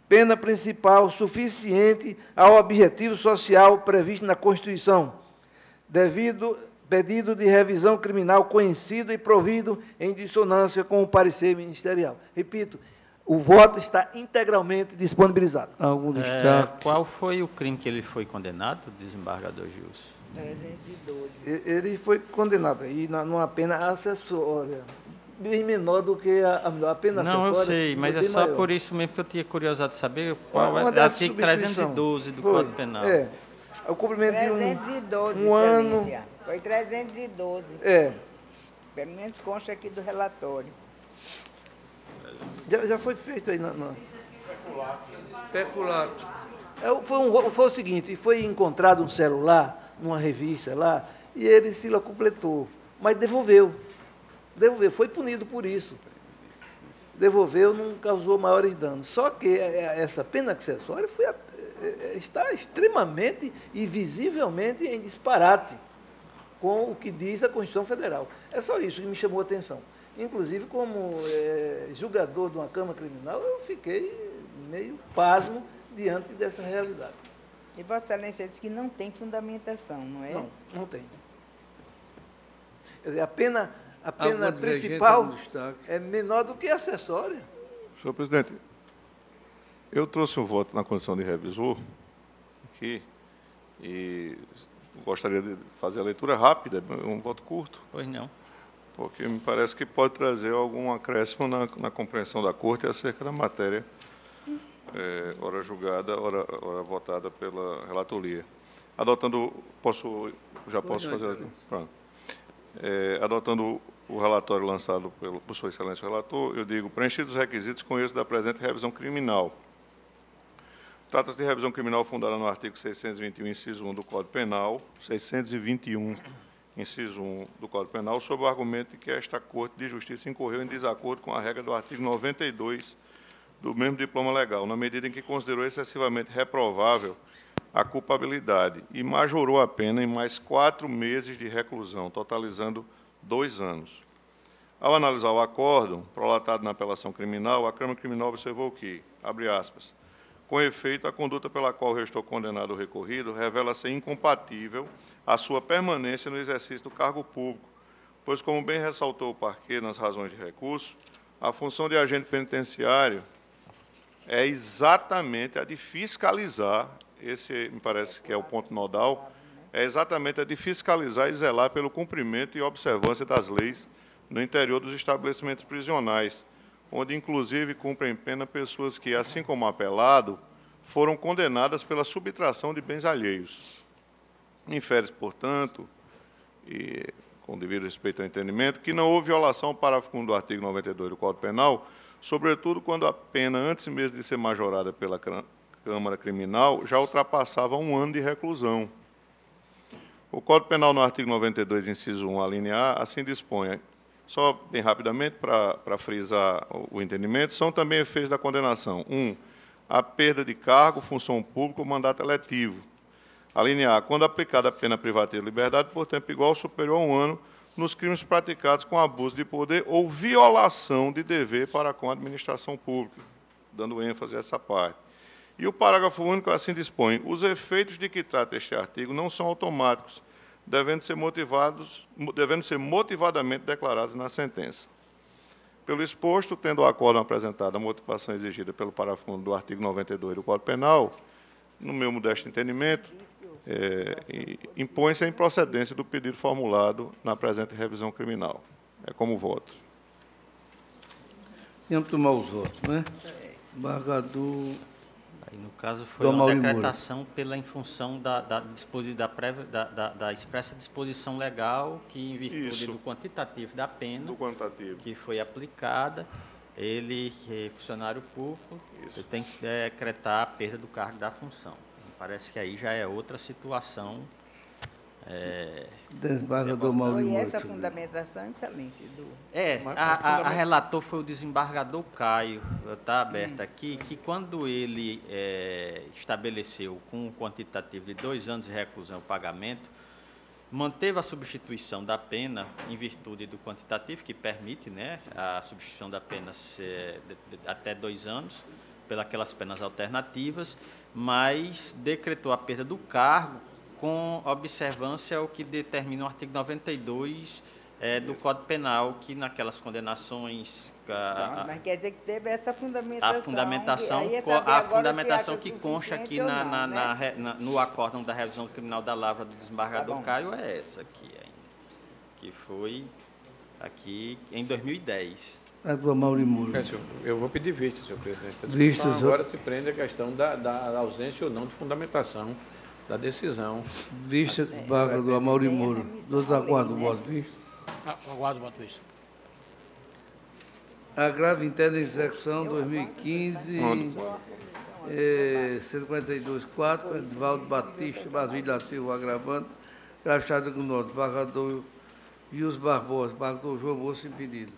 Speaker 10: pena principal suficiente ao objetivo social previsto na Constituição, pedido de revisão criminal conhecido e provido em dissonância com o parecer ministerial. Repito, o voto está integralmente disponibilizado.
Speaker 1: Algum destaque?
Speaker 13: Qual foi o crime que ele foi condenado, desembargador Gilson?
Speaker 10: 312. Ele foi condenado aí numa pena acessória, bem menor do que a pena acessória.
Speaker 13: Não, eu sei, mas é só maior. Por isso mesmo que eu tinha curiosidade de saber qual é o artigo 312 do Código Penal.
Speaker 10: O cumprimento
Speaker 16: 312,
Speaker 10: de um ano.
Speaker 16: Foi 312. Pelo menos consta aqui do relatório.
Speaker 10: Já foi feito aí
Speaker 1: Peculato.
Speaker 10: Foi o seguinte, foi encontrado um celular numa revista lá, e ele se completou, mas devolveu. Foi punido por isso. devolveu, não causou maiores danos. Só que essa pena acessória está extremamente e visivelmente em disparate com o que diz a Constituição Federal. É só isso que me chamou a atenção. Inclusive, como julgador de uma Câmara Criminal, eu fiquei meio pasmo diante dessa realidade.
Speaker 16: E Vossa Excelência disse que não tem fundamentação, não é?
Speaker 10: Não, não tem. Quer dizer, a pena principal é menor do que a acessória.
Speaker 3: Senhor presidente, eu trouxe um voto na condição de revisor aqui e gostaria de fazer a leitura rápida, um voto curto.
Speaker 13: Pois não.
Speaker 3: Porque me parece que pode trazer algum acréscimo na compreensão da Corte acerca da matéria, ora julgada, ora votada pela relatoria. Adotando, já posso fazer aqui? Pronto. Adotando o relatório lançado por Sua Excelência o relator, eu digo, preenchidos os requisitos com êxito da presente revisão criminal. Trata-se de revisão criminal fundada no artigo 621, inciso 1 do Código Penal, 621, inciso 1 do Código Penal, sob o argumento de que esta Corte de Justiça incorreu em desacordo com a regra do artigo 92 do mesmo diploma legal, na medida em que considerou excessivamente reprovável a culpabilidade e majorou a pena em mais 4 meses de reclusão, totalizando 2 anos. Ao analisar o acórdão, prolatado na apelação criminal, a Câmara Criminal observou que, abre aspas, com efeito, a conduta pela qual restou condenado o recorrido revela-se incompatível a sua permanência no exercício do cargo público, pois, como bem ressaltou o parquet nas razões de recurso, a função de agente penitenciário é exatamente a de fiscalizar, esse me parece que é o ponto nodal, é exatamente a de fiscalizar e zelar pelo cumprimento e observância das leis no interior dos estabelecimentos prisionais, onde, inclusive, cumprem pena pessoas que, assim como apelado, foram condenadas pela subtração de bens alheios. Infere-se, portanto, e com devido respeito ao entendimento, que não houve violação ao parágrafo 1 do artigo 92 do Código Penal, sobretudo quando a pena, antes mesmo de ser majorada pela Câmara Criminal, já ultrapassava 1 ano de reclusão. O Código Penal, no artigo 92, inciso 1, a linha A, assim dispõe. Só bem rapidamente, para frisar o entendimento, são também efeitos da condenação. 1. A perda de cargo, função pública ou mandato eletivo. A linha A, quando aplicada a pena privativa de liberdade por tempo igual ou superior a 1 ano, nos crimes praticados com abuso de poder ou violação de dever para com a administração pública, dando ênfase a essa parte. E o parágrafo único assim dispõe: os efeitos de que trata este artigo não são automáticos, devendo ser motivadamente declarados na sentença. Pelo exposto, tendo o acórdão apresentado a motivação exigida pelo parágrafo 1 do artigo 92 do Código Penal, no meu modesto entendimento, impõe-se a improcedência do pedido formulado na presente revisão criminal. É como voto.
Speaker 1: Vamos tomar os votos, né? Embargador...
Speaker 13: Aí, no caso, foi uma decretação em função da expressa disposição legal que, em virtude do quantitativo da pena, que foi aplicada, ele, funcionário público, tem que decretar a perda do cargo da função. Parece que aí já é outra situação.
Speaker 1: Desembargador Maurício.
Speaker 16: E essa fundamentação, excelente.
Speaker 13: A relator foi o desembargador Caio, está aberto aqui, que quando ele estabeleceu com um quantitativo de 2 anos de reclusão o pagamento, manteve a substituição da pena em virtude do quantitativo, que permite, né, a substituição da pena até 2 anos, pelas penas alternativas, mas decretou a perda do cargo com observância ao que determina o artigo 92 do Código Penal, que naquelas condenações...
Speaker 16: mas quer dizer que teve essa fundamentação.
Speaker 13: A fundamentação que consta aqui no acórdão da revisão criminal da Lavra do desembargador Caio é essa aqui ainda, que foi aqui em 2010.
Speaker 8: Eu vou pedir vista, senhor presidente.
Speaker 1: Vista,
Speaker 8: agora se prende a questão da ausência ou não de fundamentação da decisão.
Speaker 1: Vista, desembargador Amaury Moro. Desaguardo o voto, vista.
Speaker 11: Aguardo o voto, vista.
Speaker 1: Agravo interno em execução 2015, 142.4, Edvaldo Batista, Basílio da Silva, agravando. Grave Estado do Norte, desembargador Gilson Barbosa, desembargador João Moço, impedido.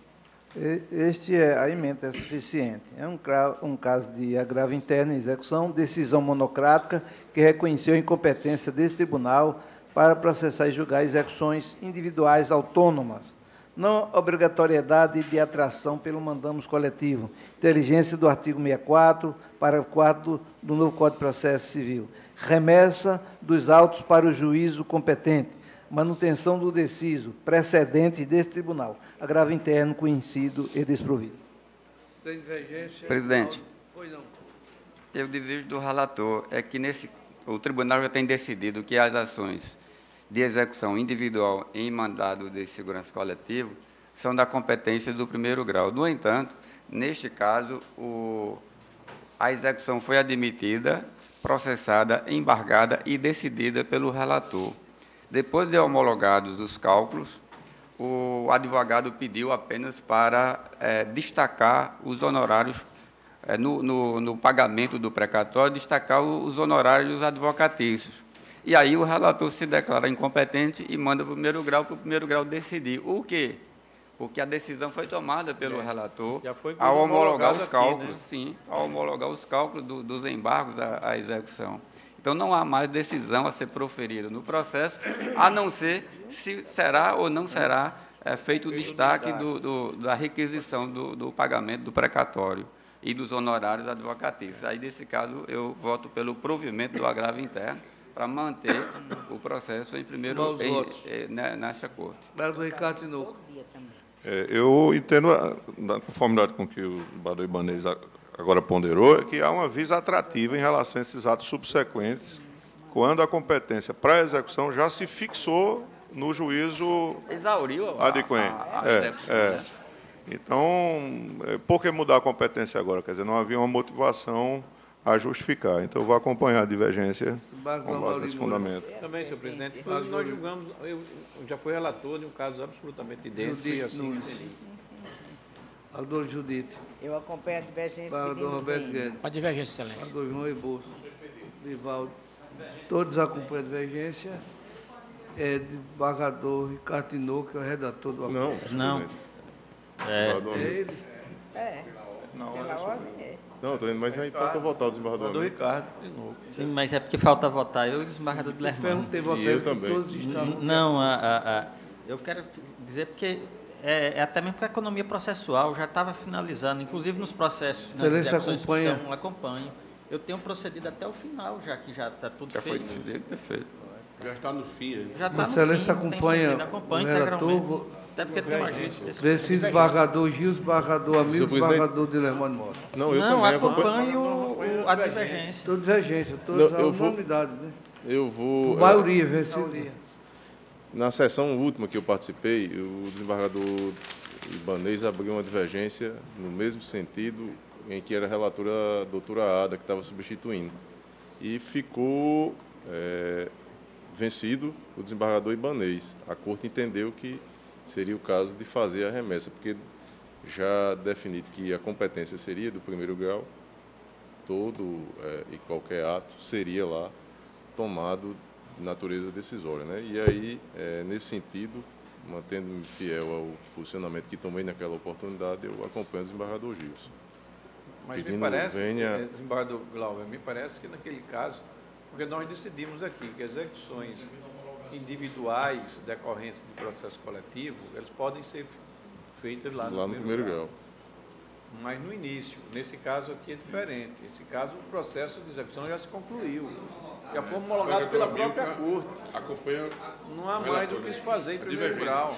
Speaker 10: A emenda é suficiente. É um caso de agravo interno em execução, decisão monocrática que reconheceu a incompetência desse tribunal para processar e julgar execuções individuais autônomas. Não obrigatoriedade de atração pelo mandamus coletivo. Inteligência do artigo 64, parágrafo 4 do novo Código de Processo Civil. Remessa dos autos para o juízo competente. Manutenção do deciso, precedentes desse tribunal. Agravo interno conhecido e desprovido.
Speaker 1: Sem divergência.
Speaker 6: Presidente,
Speaker 1: Pois não.
Speaker 6: eu divido do relator, é que o tribunal já tem decidido que as ações de execução individual em mandado de segurança coletivo são da competência do primeiro grau. No entanto, neste caso, a execução foi admitida, processada, embargada e decidida pelo relator. Depois de homologados os cálculos, o advogado pediu apenas para destacar os honorários, no pagamento do precatório, destacar os honorários advocatícios. E aí o relator se declara incompetente e manda para o primeiro grau decidir. O quê? Porque a decisão foi tomada pelo relator ao homologar os cálculos, aqui, né? Sim, ao homologar os cálculos dos embargos à execução. Então, não há mais decisão a ser proferida no processo, a não ser se será ou não será feito o destaque da requisição do pagamento do precatório e dos honorários advocatícios. Aí, nesse caso, eu voto pelo provimento do agravo interno para manter o processo nesta corte.
Speaker 1: Vereador Ricardo Tinoco.
Speaker 3: Eu entendo, na conformidade com que o desembargador Ibanez agora ponderou, que há uma visa atrativa em relação a esses atos subsequentes, quando a competência para a execução já se fixou no juízo
Speaker 6: exauriu
Speaker 3: adquirente.
Speaker 6: A execução. Né?
Speaker 3: Então, por que mudar a competência agora? Quer dizer, não havia uma motivação a justificar. Então, eu vou acompanhar a divergência com base nesse fundamento.
Speaker 8: Também, senhor presidente, nós julgamos, eu já fui relator de um caso absolutamente idêntico e assim entendi.
Speaker 1: Vereador Judite.
Speaker 16: Eu acompanho a divergência.
Speaker 1: Vereador Roberto Guedes.
Speaker 11: A divergência, excelência.
Speaker 1: Vereador João Rebouças. Vivaldo. Todos acompanham a divergência. Desembargador Ricardo Tinoco, que é o redator do acordo.
Speaker 13: Não.
Speaker 1: É ele?
Speaker 8: Não,
Speaker 16: pela ordem,
Speaker 12: Não, estou indo, mas aí falta votar o desembargador.
Speaker 8: Do Ricardo, de novo.
Speaker 13: Sim, mas é porque falta votar eu e o desembargador de Lermão.
Speaker 1: Perguntei você.
Speaker 12: Eu também.
Speaker 13: Não, eu quero dizer porque é até mesmo para a economia processual, já estava finalizando, inclusive nos processos.
Speaker 1: Excelência acompanha?
Speaker 13: Acompanho. Eu tenho procedido até o final, já que já está tudo
Speaker 6: já
Speaker 13: feito.
Speaker 6: Já foi decidido, perfeito.
Speaker 5: Já está no fim.
Speaker 13: Já está no
Speaker 1: Excelência
Speaker 13: fim.
Speaker 1: Acompanha
Speaker 13: Acompanha
Speaker 1: o relator.
Speaker 13: integralmente. Até porque tem uma gente.
Speaker 1: Decido desembargador Gil, desembargador Amil, desembargador de Lermão de Mota.
Speaker 12: Não, eu também
Speaker 13: acompanho a divergência.
Speaker 1: Toda divergência, todas as unanimidades, né?
Speaker 12: Eu vou...
Speaker 1: Por maioria, vencido.
Speaker 12: Na sessão última que eu participei, o desembargador Ibanez abriu uma divergência no mesmo sentido em que era a relatora a doutora Ada, que estava substituindo. E ficou vencido o desembargador Ibanez. A corte entendeu que seria o caso de fazer a remessa, porque já definido que a competência seria do primeiro grau, todo e qualquer ato seria lá tomado de natureza decisória, né? E aí, nesse sentido, mantendo-me fiel ao posicionamento que tomei naquela oportunidade, eu acompanho o desembargador Gilson.
Speaker 8: Mas me parece, desembargador Glauber, me parece que naquele caso, porque nós decidimos aqui que execuções individuais decorrentes de processo coletivo, elas podem ser feitas lá no primeiro grau. Mas no início, nesse caso aqui é diferente. Nesse caso, o processo de execução já se concluiu. Já foi homologado pela própria Corte. Não há mais do que se fazer em primeiro grau.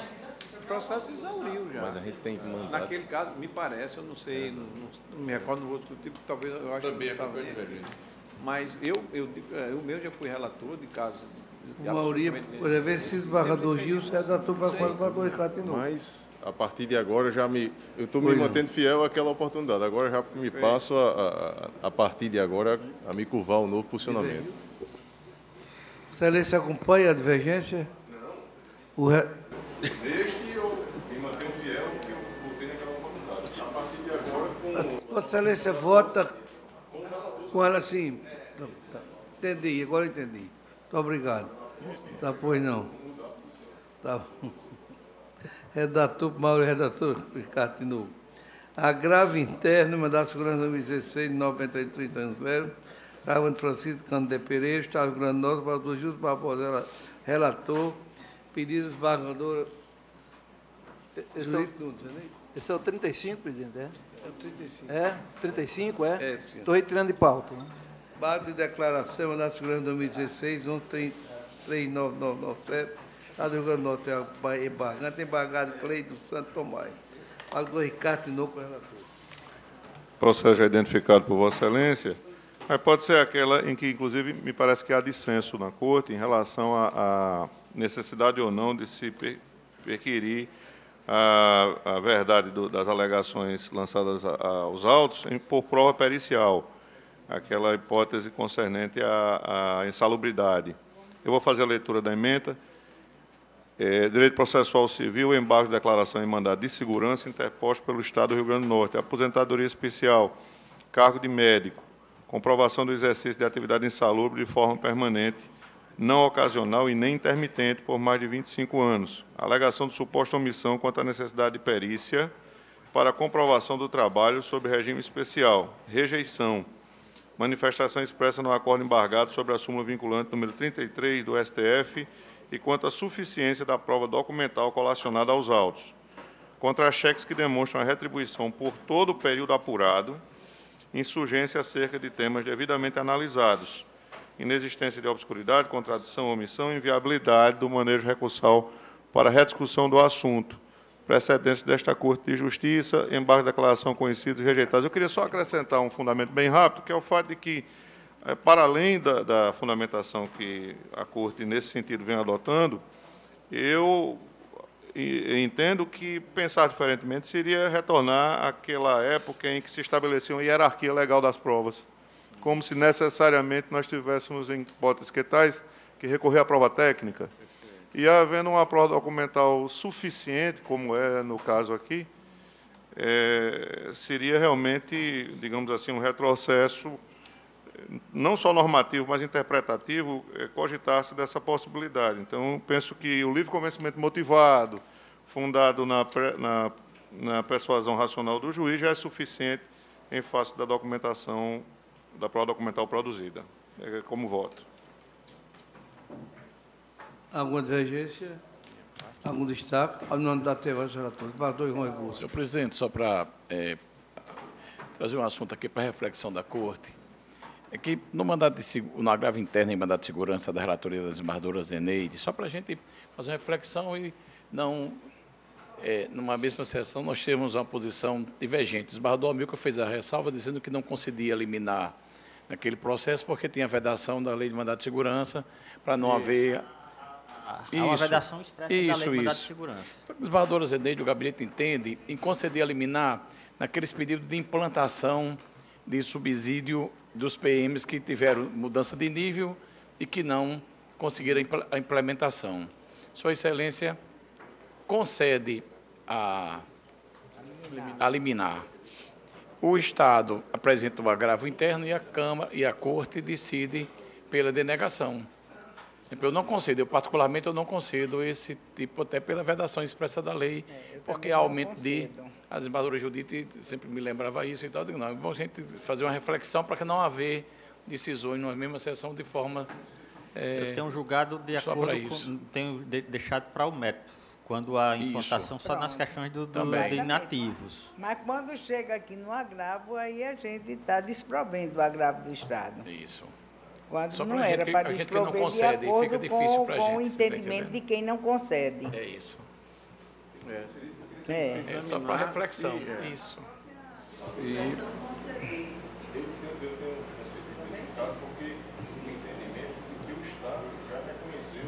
Speaker 8: O processo exauriu já.
Speaker 12: Mas a gente tem que mandar...
Speaker 8: Naquele caso, me parece, eu não sei, não me recordo no outro tipo, talvez eu acho
Speaker 5: também
Speaker 8: que estava mas o meu já fui relator de casos...
Speaker 1: A maioria, por exemplo, se o desembargador Gilson é redator para o desembargador Ricardo Tinoco.
Speaker 12: Mas, a partir de agora, eu estou me mantendo fiel àquela oportunidade. Agora já me passo, a partir de agora, a me curvar um novo posicionamento.
Speaker 1: Excelência acompanha a divergência? Não.
Speaker 12: Desde que eu me mantenho fiel, que eu voltei naquela oportunidade. A partir de agora,
Speaker 1: Vossa Excelência vota com ela assim. Tá. Entendi, agora entendi. Muito obrigado. Tá, pois não. Tá. Redator, Mauro, redator, Ricardo Tinoco. Agravo interno, mandato de segurança 2016, 9330, Carvalho Francisco Candé Pereira, Estado do Rio Grande do Norte, para o Justo Barbosa, relator, pedido desembargador.
Speaker 10: Esse é o 35, presidente, é?
Speaker 1: É o 35.
Speaker 10: É? 35, é?
Speaker 1: É, sim.
Speaker 10: Estou retirando de pauta. Né?
Speaker 1: Base de declaração, mandato de segurança 2016, 13997, Estado do Rio Grande do Norte, embargado Cleide do Santo Tomás. Agora, Ricardo Tinoco, relator.
Speaker 3: Processo já identificado por Vossa Excelência, mas pode ser aquela em que, inclusive, me parece que há dissenso na Corte em relação à necessidade ou não de se requerir a verdade das alegações lançadas aos autos por prova pericial, aquela hipótese concernente à insalubridade. Eu vou fazer a leitura da ementa. Direito processual civil, embargo de declaração em mandado de segurança interposto pelo Estado do Rio Grande do Norte, aposentadoria especial, cargo de médico, comprovação do exercício de atividade insalubre de forma permanente, não ocasional e nem intermitente por mais de 25 anos, alegação de suposta omissão quanto à necessidade de perícia para comprovação do trabalho sob regime especial, rejeição, manifestação expressa no acordo embargado sobre a súmula vinculante número 33 do STF, e quanto à suficiência da prova documental colacionada aos autos. Contra-cheques que demonstram a retribuição por todo o período apurado, insurgência acerca de temas devidamente analisados, inexistência de obscuridade, contradição, omissão e inviabilidade do manejo recursal para a rediscussão do assunto, precedentes desta Corte de Justiça, embargo de declaração conhecidos e rejeitados. Eu queria só acrescentar um fundamento bem rápido, que é o fato de que, para além da fundamentação que a Corte, nesse sentido, vem adotando, eu entendo que pensar diferentemente seria retornar àquela época em que se estabelecia uma hierarquia legal das provas, como se necessariamente nós tivéssemos, em hipóteses que tais, que recorrer à prova técnica. E havendo uma prova documental suficiente, como é no caso aqui, seria realmente, digamos assim, um retrocesso não só normativo, mas interpretativo, cogitar-se dessa possibilidade. Então, penso que o livre convencimento motivado, fundado na persuasão racional do juiz, já é suficiente em face da documentação, da prova documental produzida. Como voto.
Speaker 1: Alguma divergência? Algum destaque? Ao nome da TV,
Speaker 9: Senhor presidente, só para trazer um assunto aqui para reflexão da Corte, é que no agravo interno em mandato de segurança da relatoria da desembargadora Zeneide, só para a gente fazer uma reflexão e não, numa mesma sessão, nós temos uma posição divergente. O desembargador Amilcar fez a ressalva dizendo que não concedia eliminar naquele processo porque tinha vedação da lei de mandato de segurança para não haver...
Speaker 13: Há uma vedação expressa da lei de mandato de segurança.
Speaker 9: A desembargadora Zeneide, o gabinete entende em conceder eliminar naqueles pedidos de implantação de subsídio dos PMs que tiveram mudança de nível e que não conseguiram a implementação. Sua Excelência concede a liminar. O Estado apresenta o agravo interno e a Câmara e a Corte decide pela denegação. Eu não concedo, particularmente, eu não concedo esse tipo, até pela vedação expressa da lei, porque há aumento de... A desembargadora Judite sempre me lembrava isso e tal. Eu digo, não, é bom a gente fazer uma reflexão para que não haver decisões numa mesma sessão de forma...
Speaker 13: eu tenho julgado de acordo com... Tenho deixado para o método, quando a implantação só nas questões de inativos.
Speaker 16: Mas quando chega aqui no agravo, aí a gente está desprovendo do agravo do Estado.
Speaker 9: Isso.
Speaker 16: Quando só não era para desprover de acordo
Speaker 9: fica difícil
Speaker 16: com o entendimento de quem não concede.
Speaker 9: É isso.
Speaker 16: É
Speaker 9: só para reflexão. Isso.
Speaker 12: Eu tenho concebido nesses casos porque o entendimento de que o Estado já reconheceu.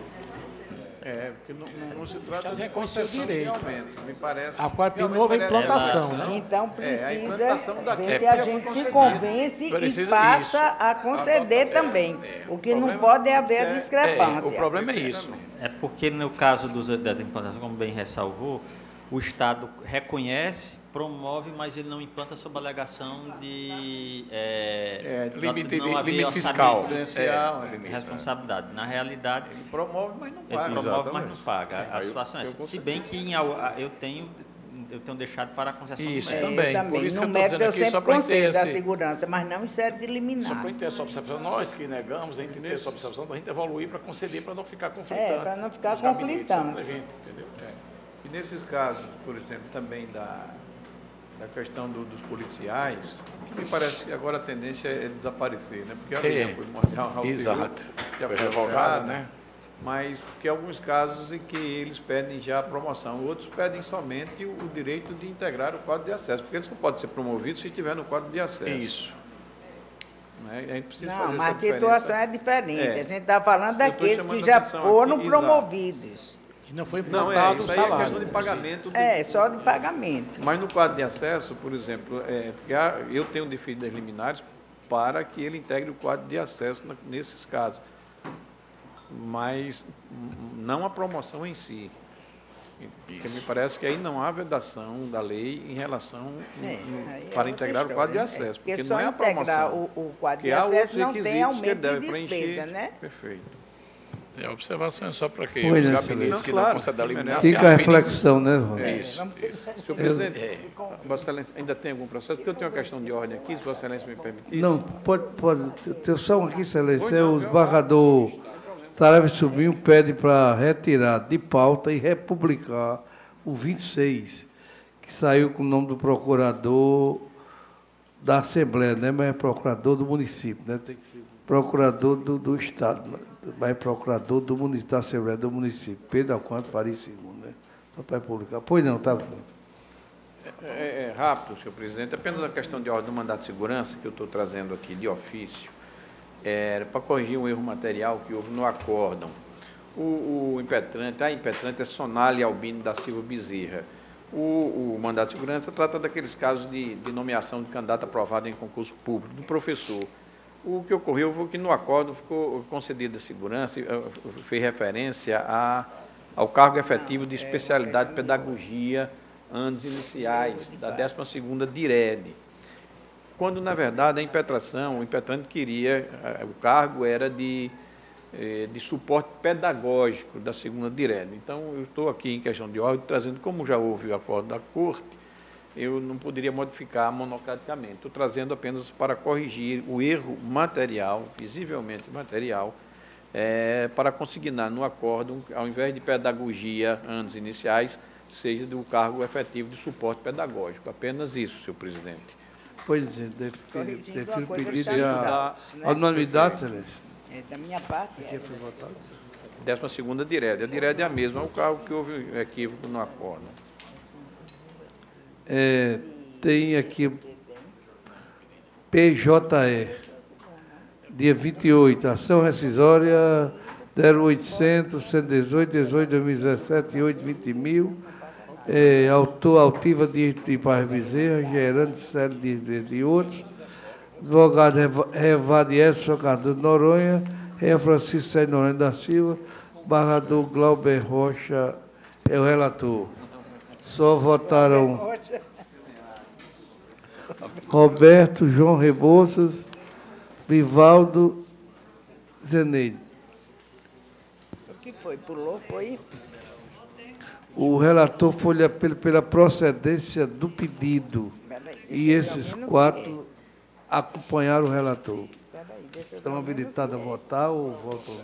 Speaker 8: Porque não se trata
Speaker 11: de concessão
Speaker 8: realmente, me parece.
Speaker 11: Agora, de novo, a implantação, né?
Speaker 16: Então, precisa ver se a gente se convence e passa a conceder também. O que não pode é haver a discrepância.
Speaker 9: O problema é isso.
Speaker 13: É porque, no caso da implantação, como bem ressalvou, o Estado reconhece promove, mas ele não implanta sob a alegação de
Speaker 9: limite
Speaker 13: fiscal,
Speaker 8: responsabilidade.
Speaker 13: Na realidade,
Speaker 8: ele promove, mas não paga.
Speaker 13: Ele promove, mas não paga. A situação é essa. Se bem que eu tenho deixado para a concessão do mérito.
Speaker 16: Também. Por isso
Speaker 11: no
Speaker 16: que eu estou dizendo aqui, só para ter da segurança, mas não em série de liminar.
Speaker 9: Só para ter essa observação, nós que negamos, a gente tem essa observação para a gente evoluir, para conceder, para não ficar conflitante.
Speaker 16: Para não ficar conflitante.
Speaker 8: Entendeu? E nesses casos, por exemplo, também da questão dos policiais, que me parece que agora a tendência é desaparecer, né? Porque a lei foi
Speaker 9: exato.
Speaker 8: Já foi revogada, né? Mas que alguns casos em que eles pedem já a promoção, outros pedem somente o direito de integrar o quadro de acesso, porque eles não podem ser promovidos se estiver no quadro de acesso.
Speaker 9: Isso.
Speaker 8: Né? A gente precisa
Speaker 16: não,
Speaker 8: fazer
Speaker 16: mas
Speaker 8: essa
Speaker 16: a situação é diferente. A gente está falando daqueles que já foram
Speaker 8: aqui,
Speaker 16: promovidos.
Speaker 11: E não foi
Speaker 8: implantado o salário. É questão de pagamento.
Speaker 16: Só de pagamento.
Speaker 8: Mas no quadro de acesso, por exemplo, eu tenho definidas liminares para que ele integre o quadro de acesso nesses casos. Mas não a promoção em si. Porque me parece que aí não há vedação da lei em relação para integrar o quadro de acesso. Porque não é a promoção.
Speaker 16: O quadro de acesso não tem aumento de despesa, né?
Speaker 8: Perfeito.
Speaker 9: A observação é só para que
Speaker 1: os
Speaker 9: gabinetes que não concedem a eliminação.
Speaker 1: Fica a reflexão, né, João?
Speaker 8: Isso. Senhor presidente, Vossa Excelência ainda tem algum processo? Porque eu tenho uma questão de ordem aqui, se Vossa Excelência me permitir.
Speaker 1: Não, pode. Tem só um aqui, Excelência. O desembargador Saraiva Sobrinho pede para retirar de pauta e republicar o 26, que saiu com o nome do procurador da Assembleia, né? Mas é procurador do município, né? Tem que ser procurador do Estado, mas é procurador do município, da Assembleia do município. Pedro Alquanto Faria II, né? Só para republicar. Pois não, tá.
Speaker 8: Rápido, senhor presidente. Apenas a questão de ordem do mandato de segurança, que eu estou trazendo aqui de ofício, para corrigir um erro material que houve no acórdão. A impetrante é Sonali Albino da Silva Bezerra. O mandato de segurança trata daqueles casos de nomeação de candidato aprovado em concurso público, do professor. O que ocorreu foi que no acórdão ficou concedida a segurança, fez referência ao cargo efetivo de especialidade de pedagogia, anos iniciais, da 12ª DIRED. Quando, na verdade, a impetração, o impetrante queria, o cargo era de suporte pedagógico da 2ª DIRED. Então, eu estou aqui em questão de ordem, trazendo, como já houve o acordo da Corte, eu não poderia modificar monocraticamente. Estou trazendo apenas para corrigir o erro material, visivelmente material, para consignar no acórdão, ao invés de pedagogia, anos iniciais, seja do cargo efetivo de suporte pedagógico. Apenas isso, senhor presidente.
Speaker 1: Pois é, defiro o pedido já. A unanimidade, Celeste?
Speaker 16: Da minha parte.
Speaker 1: Foi votado?
Speaker 8: 12ª DIRED. A DIRED é a mesma, é o cargo que houve equívoco no acórdão.
Speaker 1: Tem aqui PJE, dia 28, ação rescisória 0800, 118, 18, 2017, 8, 20 mil. Autor Altiva de Paz Bezerra, Gerando Célio de outros. Advogado Revadiel Socador de Noronha, Francisco Sérgio Noronha da Silva, barrador Glauber Rocha é o relator. Só votaram Roberto, João Rebouças, Vivaldo, Zeneide.
Speaker 16: O que foi? Pulou? Foi?
Speaker 1: O relator foi pela procedência do pedido. E esses 4 acompanharam o relator. Estão habilitados a votar ou votam?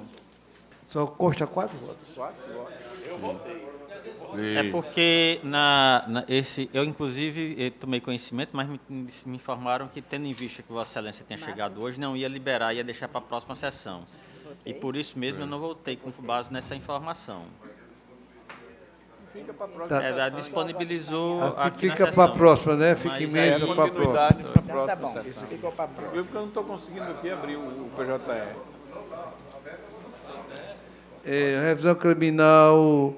Speaker 1: Só consta 4 votos.
Speaker 8: 4 votos.
Speaker 13: Eu votei. É porque eu, inclusive, tomei conhecimento, mas me informaram que, tendo em vista que Vossa Excelência tinha chegado hoje, não ia liberar, ia deixar para a próxima sessão. E por isso mesmo eu não votei com base nessa informação.
Speaker 8: Fica para a próxima sessão.
Speaker 13: Disponibilizou aqui
Speaker 1: fica para a próxima, né? Fica em mesa para a próxima.
Speaker 8: Então, tá bom. Isso ficou para a próxima. Eu não estou conseguindo aqui abrir o PJE.
Speaker 1: Revisão criminal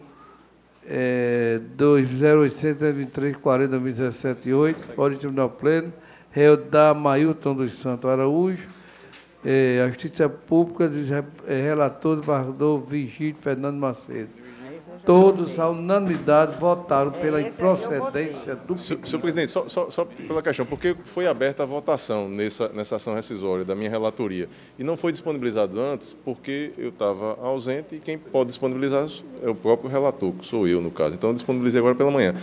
Speaker 1: 2082340-2017-8, Fórum Tribunal Pleno, réu da Mailton dos Santos Araújo, a Justiça Pública, relator do Vigílio Fernando Macedo. Todos, à unanimidade, votaram pela improcedência do pedido.
Speaker 12: Senhor presidente, só pela questão, porque foi aberta a votação nessa ação rescisória da minha relatoria e não foi disponibilizado antes porque eu estava ausente e quem pode disponibilizar é o próprio relator, que sou eu, no caso. Então, eu disponibilizei agora pela manhã.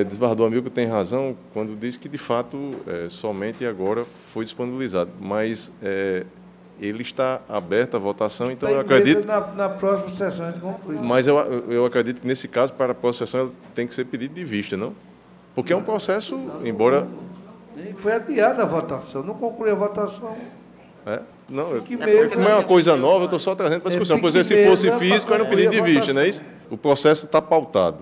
Speaker 12: Desembargador Amilcar tem razão quando diz que, de fato, somente agora foi disponibilizado, mas ele está aberto à votação, então eu acredito...
Speaker 1: Na próxima sessão de concluíção.
Speaker 12: Mas eu acredito que, nesse caso, para a próxima sessão, tem que ser pedido de vista, não? Porque é um processo, embora...
Speaker 1: Foi adiada a votação, não concluiu a votação.
Speaker 12: Não, como é uma coisa nova, eu estou só trazendo para a discussão. Por exemplo, se fosse físico, era um pedido de vista, não é isso? O processo está pautado,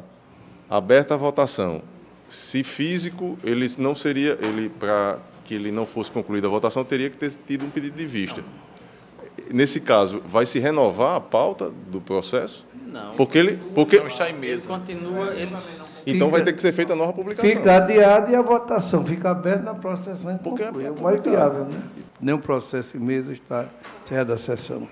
Speaker 12: aberta a votação. Se físico, ele não seria... para que ele não fosse concluída a votação, teria que ter tido um pedido de vista. Nesse caso, vai se renovar a pauta do processo?
Speaker 13: Não.
Speaker 12: Porque
Speaker 13: não está em mesa. Ele continua...
Speaker 12: Então vai ter que ser feita a nova publicação.
Speaker 1: Fica adiada e a votação fica aberta na próxima sessão. Porque é o mais viável, né? Nenhum processo em mesa está encerrada a sessão.